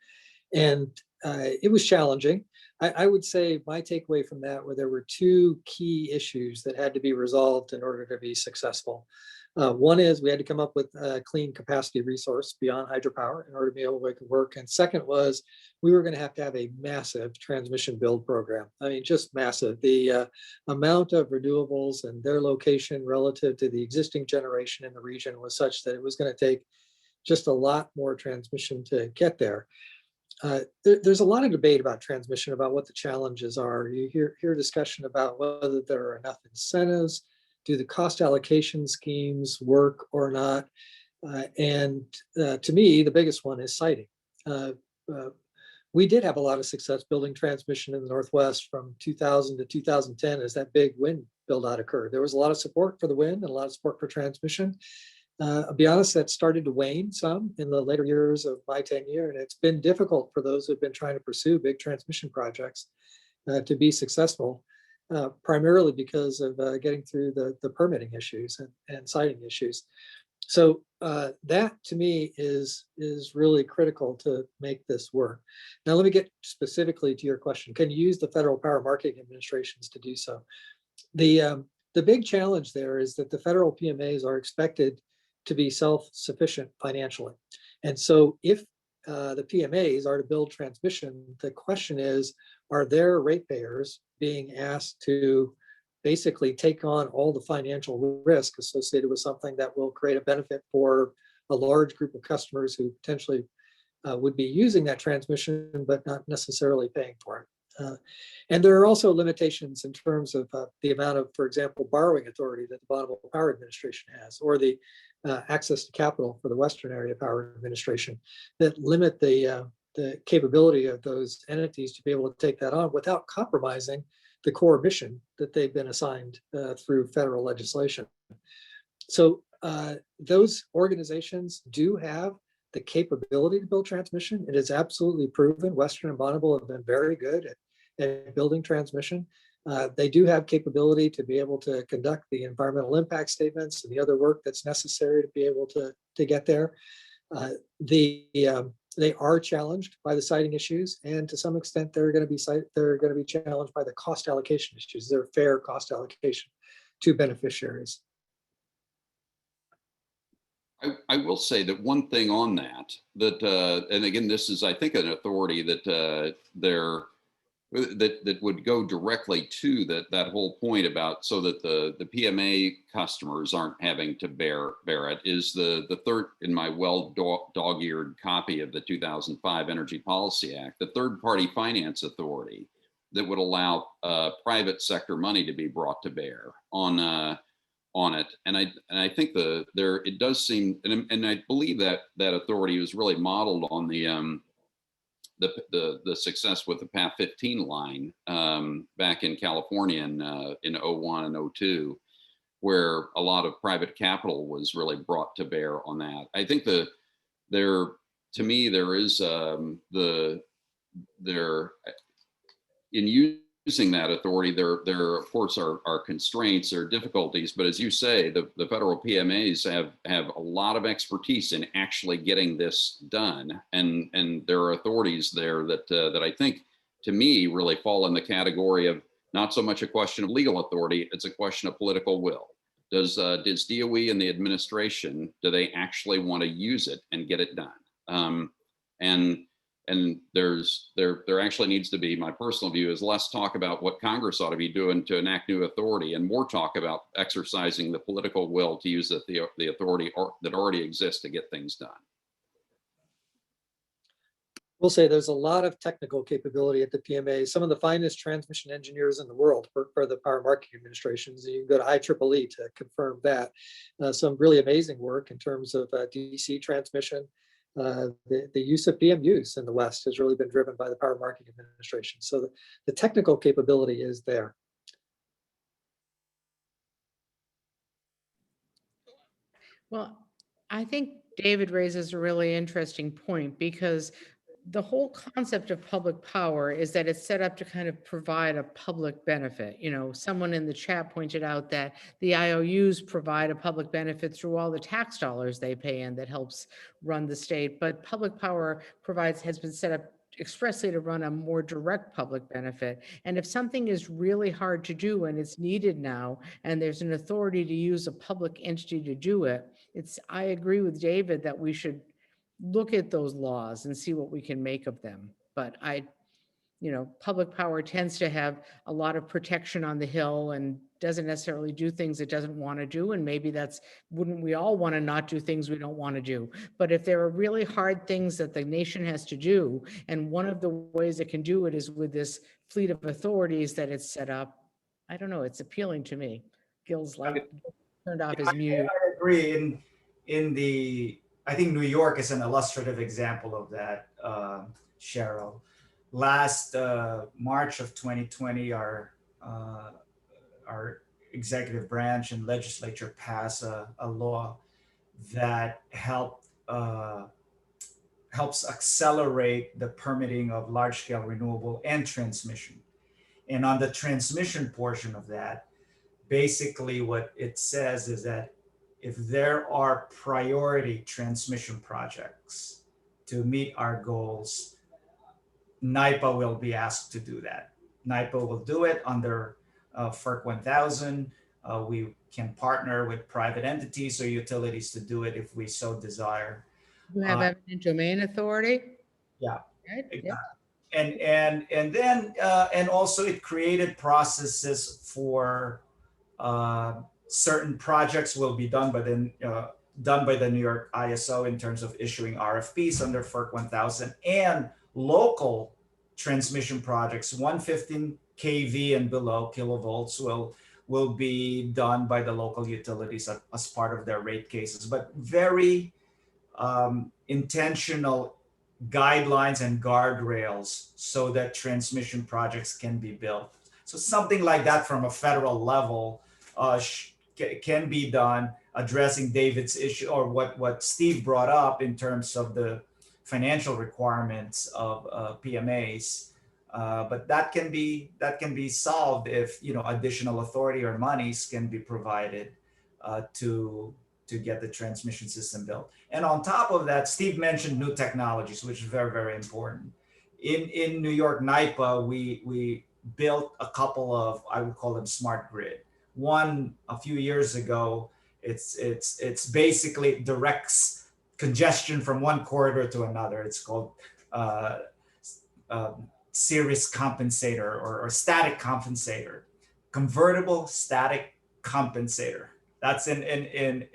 Speaker 4: And it was challenging. I would say my takeaway from that were there were two key issues that had to be resolved in order to be successful. One is we had to come up with a clean capacity resource beyond hydropower in order to be able to make it work. And second was we were going to have a massive transmission build program. I mean, just massive. The amount of renewables and their location relative to the existing generation in the region was such that it was going to take just a lot more transmission to get there. There's a lot of debate about transmission, about what the challenges are. You hear discussion about whether there are enough incentives, do the cost allocation schemes work or not? And to me, the biggest one is siting. We did have a lot of success building transmission in the Northwest from 2000 to 2010 as that big wind build out occurred. There was a lot of support for the wind and a lot of support for transmission. I'll be honest, that started to wane some in the later years of my tenure, and it's been difficult for those who've been trying to pursue big transmission projects to be successful, primarily because of getting through the permitting issues and siting issues. So that to me is really critical to make this work. Now, let me get specifically to your question. Can you use the federal power marketing administrations to do so? The big challenge there is that the federal PMAs are expected to be self-sufficient financially. And so if the PMAs are to build transmission, the question is, are their ratepayers being asked to basically take on all the financial risk associated with something that will create a benefit for a large group of customers who potentially would be using that transmission, but not necessarily paying for it? And there are also limitations in terms of the amount of, for example, borrowing authority that the Bonneville Power Administration has, or the access to capital for the Western Area Power Administration, that limit the capability of those entities to be able to take that on without compromising the core mission that they've been assigned through federal legislation. So those organizations do have the capability to build transmission. It is absolutely proven. Western and Bonneville have been very good at building transmission. They do have capability to be able to conduct the environmental impact statements and the other work that's necessary to be able to get there. They are challenged by the siting issues, and to some extent, they're going to be challenged by the cost allocation issues. They're fair cost allocation to beneficiaries.
Speaker 2: I will say that one thing on that, and again, this is, I think, an authority that that would go directly to that whole point about so that the PMA customers aren't having to bear it, is the third, in my dog-eared copy of the 2005 Energy Policy Act, the third party finance authority that would allow private sector money to be brought to bear on it. And I think it does seem, and I believe that authority was really modeled on the success with the PATH 15 line back in California in 01 and 02, where a lot of private capital was really brought to bear on that. I think to me, there is in using that authority, there of course are constraints or difficulties, but as you say, the federal PMAs have a lot of expertise in actually getting this done, and there are authorities there that I think, to me, really fall in the category of not so much a question of legal authority, it's a question of political will. Does DOE and the administration, do they actually want to use it and get it done? And And there actually needs to be, my personal view is less talk about what Congress ought to be doing to enact new authority and more talk about exercising the political will to use the authority that already exists to get things done.
Speaker 4: We'll say there's a lot of technical capability at the PMA. Some of the finest transmission engineers in the world for the power marketing administrations. You can go to IEEE to confirm that. Some really amazing work in terms of DC transmission. The use of PMUs in the West has really been driven by the power marketing administration. So the technical capability is there.
Speaker 1: Well, I think David raises a really interesting point because the whole concept of public power is that it's set up to kind of provide a public benefit. You know, someone in the chat pointed out that the IOUs provide a public benefit through all the tax dollars they pay in that helps run the state. But public power has been set up expressly to run a more direct public benefit. And if something is really hard to do and it's needed now, and there's an authority to use a public entity to do it, I agree with David that we should look at those laws and see what we can make of them. But public power tends to have a lot of protection on the Hill and doesn't necessarily do things it doesn't want to do. And maybe wouldn't we all want to not do things we don't want to do? But if there are really hard things that the nation has to do, and one of the ways it can do it is with this fleet of authorities that it's set up, I don't know, it's appealing to me. Gil's turned off his mute.
Speaker 3: I agree. I think New York is an illustrative example of that, Cheryl. Last March of 2020, our executive branch and legislature passed a law that helps accelerate the permitting of large-scale renewable and transmission. And on the transmission portion of that, basically what it says is that if there are priority transmission projects to meet our goals, NYPA will be asked to do that. NYPA will do it under FERC 1000. We can partner with private entities or utilities to do it if we so desire.
Speaker 1: You have eminent domain authority?
Speaker 3: Yeah.
Speaker 1: Right?
Speaker 3: Exactly. And also it created processes for certain projects will be done by the New York ISO in terms of issuing RFPs under FERC 1000, and local transmission projects 115 kV and below kilovolts will be done by the local utilities as part of their rate cases, but very intentional guidelines and guardrails so that transmission projects can be built. So something like that from a federal level can be done, addressing David's issue or what Steve brought up in terms of the financial requirements of PMAs. But that can be solved if additional authority or monies can be provided to get the transmission system built. And on top of that, Steve mentioned new technologies, which is very, very important. In New York NYPA, we built a couple of, I would call them smart grid. One a few years ago, it's basically directs congestion from one corridor to another. It's called series compensator or static compensator, convertible static compensator. That's in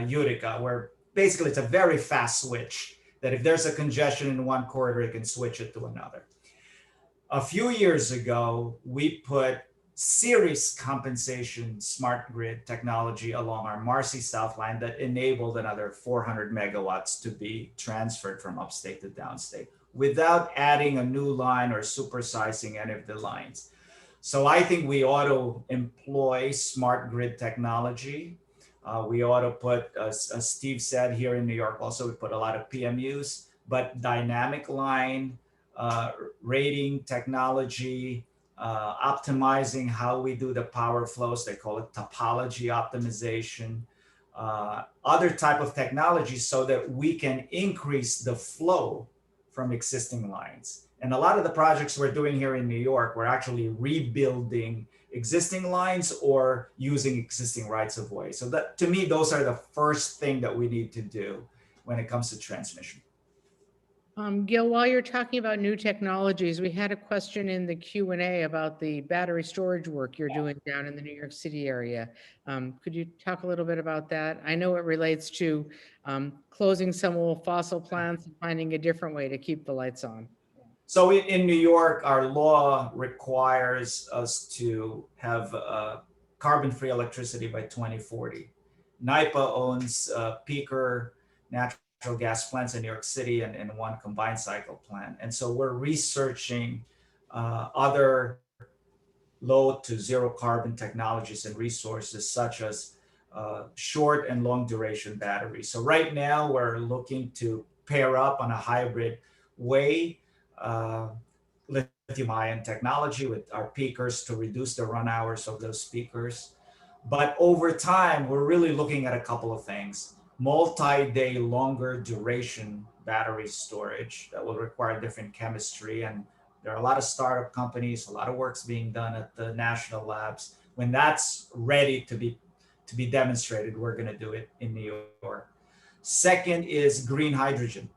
Speaker 3: Utica, where basically it's a very fast switch that if there's a congestion in one corridor, it can switch it to another. A few years ago, we put series compensation smart grid technology along our Marcy South line that enabled another 400 megawatts to be transferred from upstate to downstate without adding a new line or supersizing any of the lines. So I think we ought to employ smart grid technology. We ought to put, as Steve said, here in New York also, we put a lot of PMUs, but dynamic line, rating technology, optimizing how we do the power flows. They call it topology optimization, other type of technology so that we can increase the flow from existing lines. And a lot of the projects we're doing here in New York, we're actually rebuilding existing lines or using existing rights of way. So that, to me, those are the first thing that we need to do when it comes to transmission.
Speaker 1: Gil, while you're talking about new technologies, we had a question in the Q&A about the battery storage work you're doing down in the New York City area. Could you talk a little bit about that? I know it relates to closing some old fossil plants and finding a different way to keep the lights on.
Speaker 3: So in New York, our law requires us to have carbon-free electricity by 2040. NYPA owns peaker natural gas plants in New York City and one combined cycle plant. And so we're researching other low to zero carbon technologies and resources such as short and long duration batteries. So right now we're looking to pair up on a hybrid way lithium-ion technology with our peakers to reduce the run hours of those peakers. But over time, we're really looking at a couple of things. Multi-day, longer duration battery storage that will require different chemistry. And there are a lot of startup companies, a lot of work's being done at the national labs. When that's ready to be demonstrated, we're gonna do it in New York. Second is green hydrogen.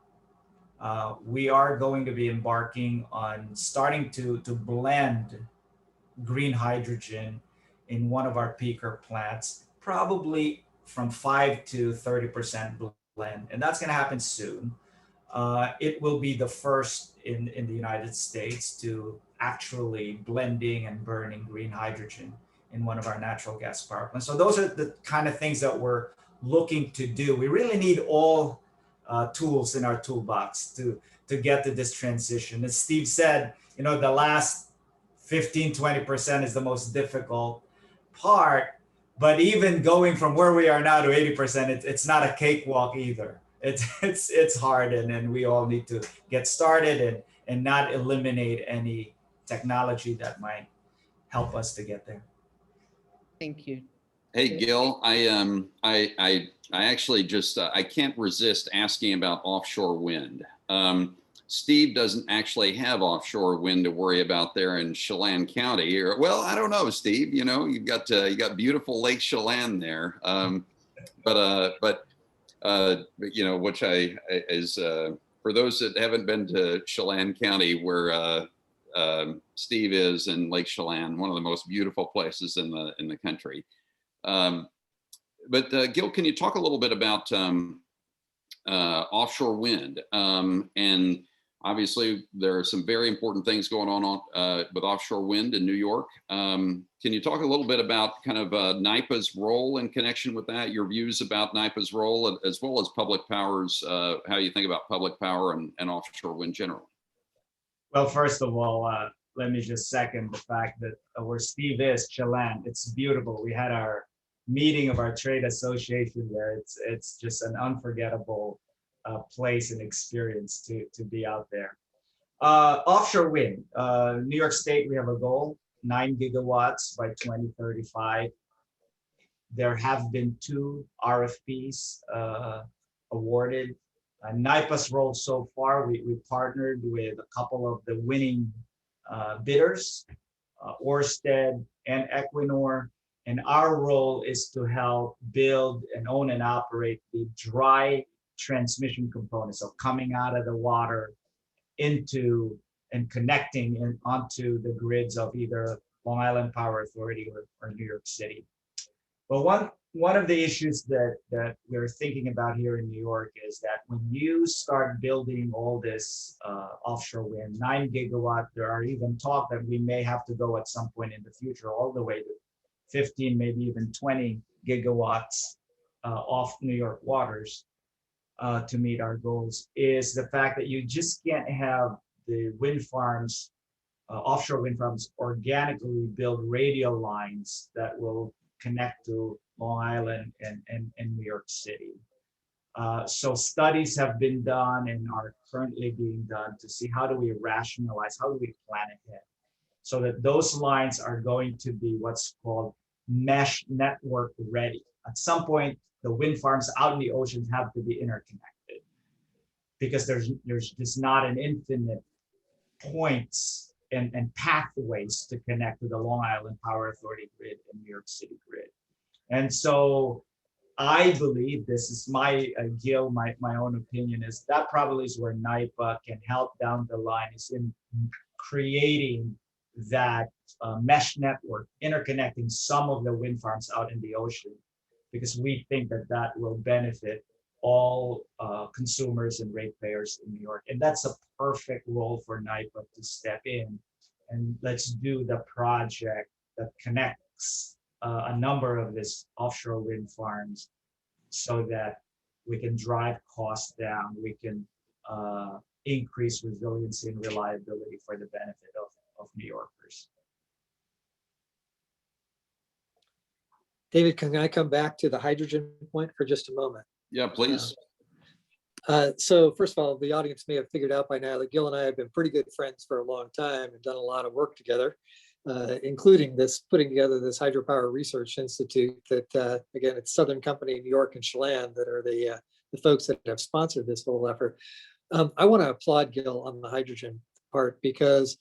Speaker 3: We are going to be embarking on starting to blend green hydrogen in one of our peaker plants, probably from 5 to 30% blend. And that's going to happen soon. It will be the first in the United States to actually blending and burning green hydrogen in one of our natural gas power plants. So those are the kind of things that we're looking to do. We really need all tools in our toolbox to get to this transition. As Steve said, you know, the last 15-20% is the most difficult part, but even going from where we are now to 80%, it's not a cakewalk either. It's hard, and we all need to get started and not eliminate any technology that might help us to get there.
Speaker 1: Thank you.
Speaker 2: Hey, Gil, I actually just, I can't resist asking about offshore wind. Steve doesn't actually have offshore wind to worry about there in Chelan County. Or, well, I don't know, Steve, you know, you got beautiful Lake Chelan there. But you know, which is, for those that haven't been to Chelan County where Steve is in Lake Chelan, one of the most beautiful places in the country. But Gil, can you talk a little bit about offshore wind? And obviously, there are some very important things going on with offshore wind in New York. Can you talk a little bit about kind of NYPA's role in connection with that, your views about NYPA's role, as well as public powers, how you think about public power and offshore wind generally?
Speaker 3: Well, first of all, let me just second the fact that where Steve is, Chelan, it's beautiful. We had our meeting of our trade association there. It's just an unforgettable place and experience to be out there. Offshore wind, New York State, we have a goal, 9 gigawatts by 2035. There have been 2 RFPs awarded. NYPA's role so far, we partnered with a couple of the winning bidders, Ørsted and Equinor. And our role is to help build and own and operate the dry transmission components, so coming out of the water into and connecting onto the grids of either Long Island Power Authority or New York City. But one of the issues that we're thinking about here in New York is that when you start building all this offshore wind, 9 gigawatt, there are even talk that we may have to go at some point in the future all the way to 15, maybe even 20 gigawatts off New York waters to meet our goals, is the fact that you just can't have the wind farms, offshore wind farms, organically build radial lines that will connect to Long Island and New York City. So studies have been done and are currently being done to see how do we rationalize, how do we plan ahead, so that those lines are going to be what's called mesh network ready. At some point, the wind farms out in the oceans have to be interconnected because there's just not an infinite points and pathways to connect to the Long Island Power Authority grid and New York City grid. And so I believe this is my Gil, my own opinion is that probably is where NYPA can help down the line is in creating that mesh network, interconnecting some of the wind farms out in the ocean, because we think that that will benefit all consumers and ratepayers in New York. And that's a perfect role for NYPA to step in and let's do the project that connects a number of these offshore wind farms so that we can drive costs down, we can increase resiliency and reliability for the benefit of New Yorkers.
Speaker 4: David, can I come back to the hydrogen point for just a moment?
Speaker 2: Yeah, please.
Speaker 4: So first of all, the audience may have figured out by now that Gil and I have been pretty good friends for a long time and done a lot of work together, including putting together this Hydropower Research Institute that, again, it's Southern Company, New York, and Chelan that are the folks that have sponsored this whole effort. I want to applaud Gil on the hydrogen part because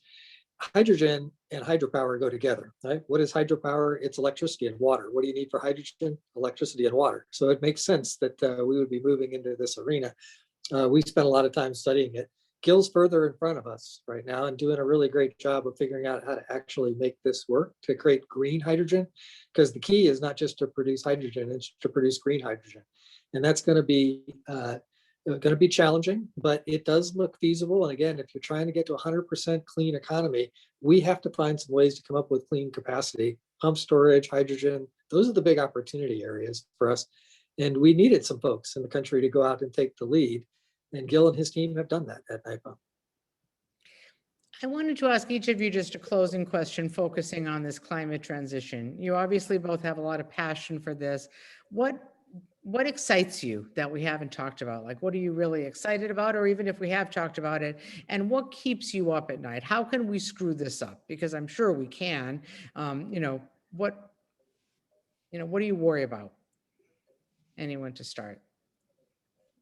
Speaker 4: hydrogen and hydropower go together, right? What is hydropower? It's electricity and water. What do you need for hydrogen? Electricity and water. So it makes sense that we would be moving into this arena. We spent a lot of time studying it. Gil's further in front of us right now and doing a really great job of figuring out how to actually make this work to create green hydrogen, because the key is not just to produce hydrogen, it's to produce green hydrogen. And that's going to be challenging, but it does look feasible. And again, if you're trying to get to 100% clean economy, we have to find some ways to come up with clean capacity, pump storage, hydrogen. Those are the big opportunity areas for us. And we needed some folks in the country to go out and take the lead. And Gil and his team have done that at NYPA.
Speaker 1: I wanted to ask each of you just a closing question focusing on this climate transition. You obviously both have a lot of passion for this. What excites you that we haven't talked about? Like, what are you really excited about? Or even if we have talked about it, and what keeps you up at night? How can we screw this up? Because I'm sure we can. What do you worry about? Anyone to start?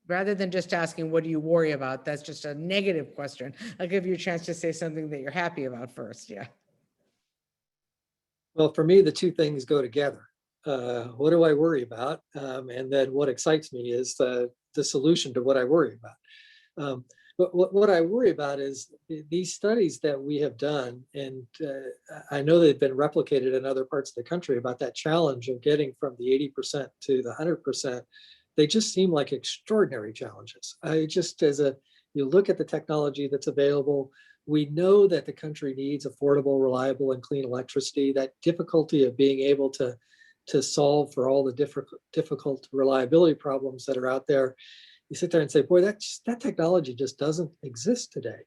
Speaker 1: Rather than just asking, what do you worry about? That's just a negative question. I'll give you a chance to say something that you're happy about first. Yeah.
Speaker 4: Well, for me, the two things go together. What do I worry about? And then what excites me is the solution to what I worry about. But what I worry about is these studies that we have done, and I know they've been replicated in other parts of the country about that challenge of getting from the 80% to the 100%. They just seem like extraordinary challenges. You look at the technology that's available, we know that the country needs affordable, reliable, and clean electricity. That difficulty of being able to solve for all the difficult reliability problems that are out there, you sit there and say, boy, that technology just doesn't exist today.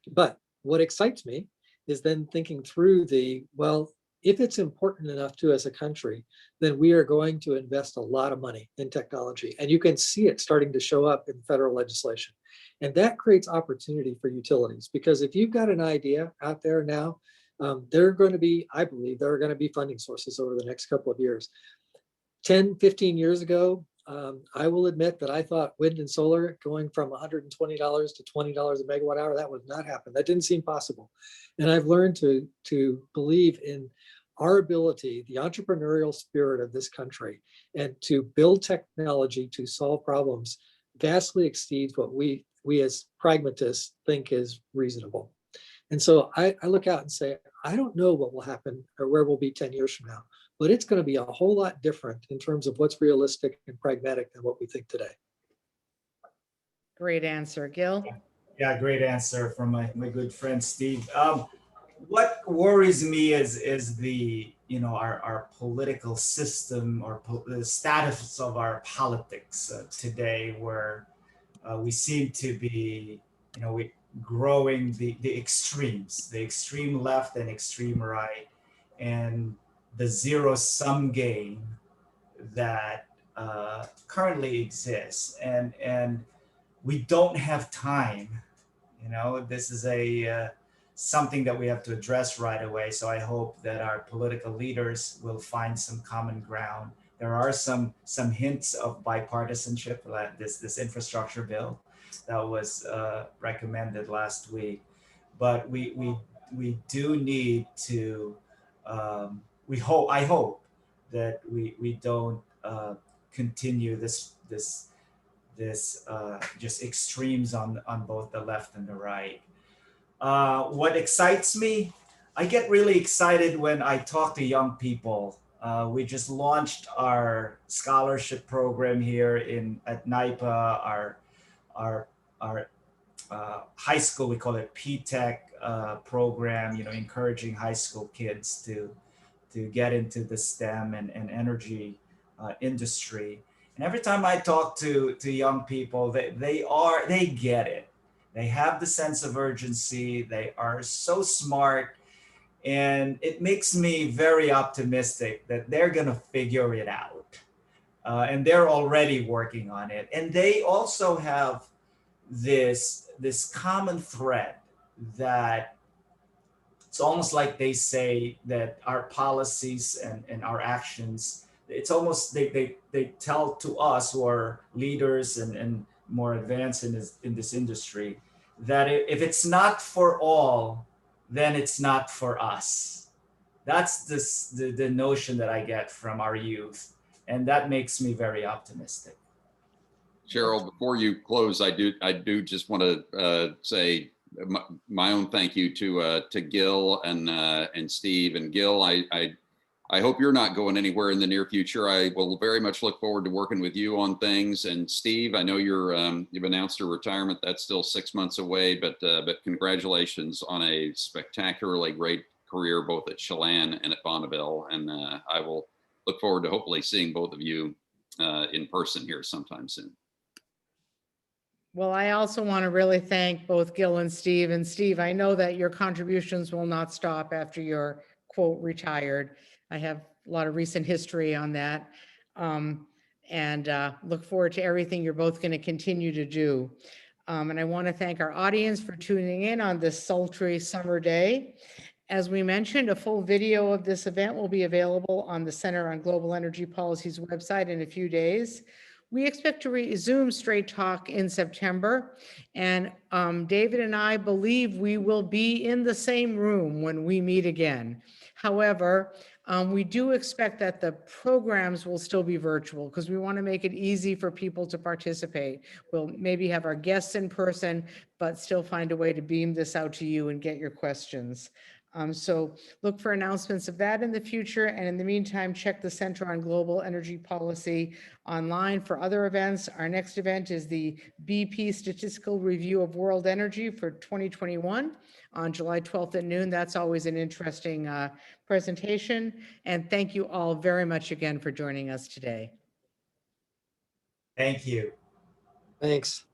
Speaker 4: But what excites me is then thinking through if it's important enough to as a country, then we are going to invest a lot of money in technology. And you can see it starting to show up in federal legislation. And that creates opportunity for utilities, because if you've got an idea out there now, I believe there are going to be funding sources over the next couple of years. 10, 15 years ago, I will admit that I thought wind and solar going from $120 to $20 a megawatt hour, that would not happen. That didn't seem possible. And I've learned to believe in our ability, the entrepreneurial spirit of this country, and to build technology to solve problems vastly exceeds what we as pragmatists think is reasonable. And so I look out and say, I don't know what will happen or where we'll be 10 years from now, but it's going to be a whole lot different in terms of what's realistic and pragmatic than what we think today.
Speaker 1: Great answer, Gil.
Speaker 3: Yeah, great answer from my good friend Steve. What worries me is the our political system or the status of our politics today, where we seem to be growing the extremes, the extreme left and extreme right, and the zero-sum game that currently exists, and we don't have time. This is something that we have to address right away. So I hope that our political leaders will find some common ground. There are some hints of bipartisanship, like this infrastructure bill that was recommended last week. But we do need to. I hope that we don't continue this just extremes on both the left and the right. What excites me, I get really excited when I talk to young people. We just launched our scholarship program here at NIPA, our high school, we call it P-Tech program, encouraging high school kids to get into the STEM and energy industry. And every time I talk to young people, they get it. They have the sense of urgency. They are so smart. And it makes me very optimistic that they're going to figure it out. And they're already working on it. And they also have this common thread that it's almost like they say that our policies and our actions, it's almost they tell to us who are leaders and more advanced in this industry that if it's not for all, then it's not for us. That's the notion that I get from our youth, and that makes me very optimistic.
Speaker 2: Cheryl, before you close, I do just want to say my own thank you to Gil and Steve. And Gil, I hope you're not going anywhere in the near future. I will very much look forward to working with you on things. And Steve, I know you've announced your retirement. That's still 6 months away, but congratulations on a spectacularly great career, both at Chelan and at Bonneville. And I will look forward to hopefully seeing both of you in person here sometime soon.
Speaker 1: Well, I also want to really thank both Gil and Steve. And Steve, I know that your contributions will not stop after you're, quote, retired. I have a lot of recent history on that. And look forward to everything you're both going to continue to do. And I want to thank our audience for tuning in on this sultry summer day. As we mentioned, a full video of this event will be available on the Center on Global Energy Policy's website in a few days. We expect to resume Straight Talk in September, and David and I believe we will be in the same room when we meet again. However, we do expect that the programs will still be virtual because we want to make it easy for people to participate. We'll maybe have our guests in person, but still find a way to beam this out to you and get your questions. So look for announcements of that in the future. And in the meantime, check the Center on Global Energy Policy online for other events. Our next event is the BP Statistical Review of World Energy for 2021 on July 12th at noon. That's always an interesting presentation. And thank you all very much again for joining us today.
Speaker 3: Thank you.
Speaker 4: Thanks.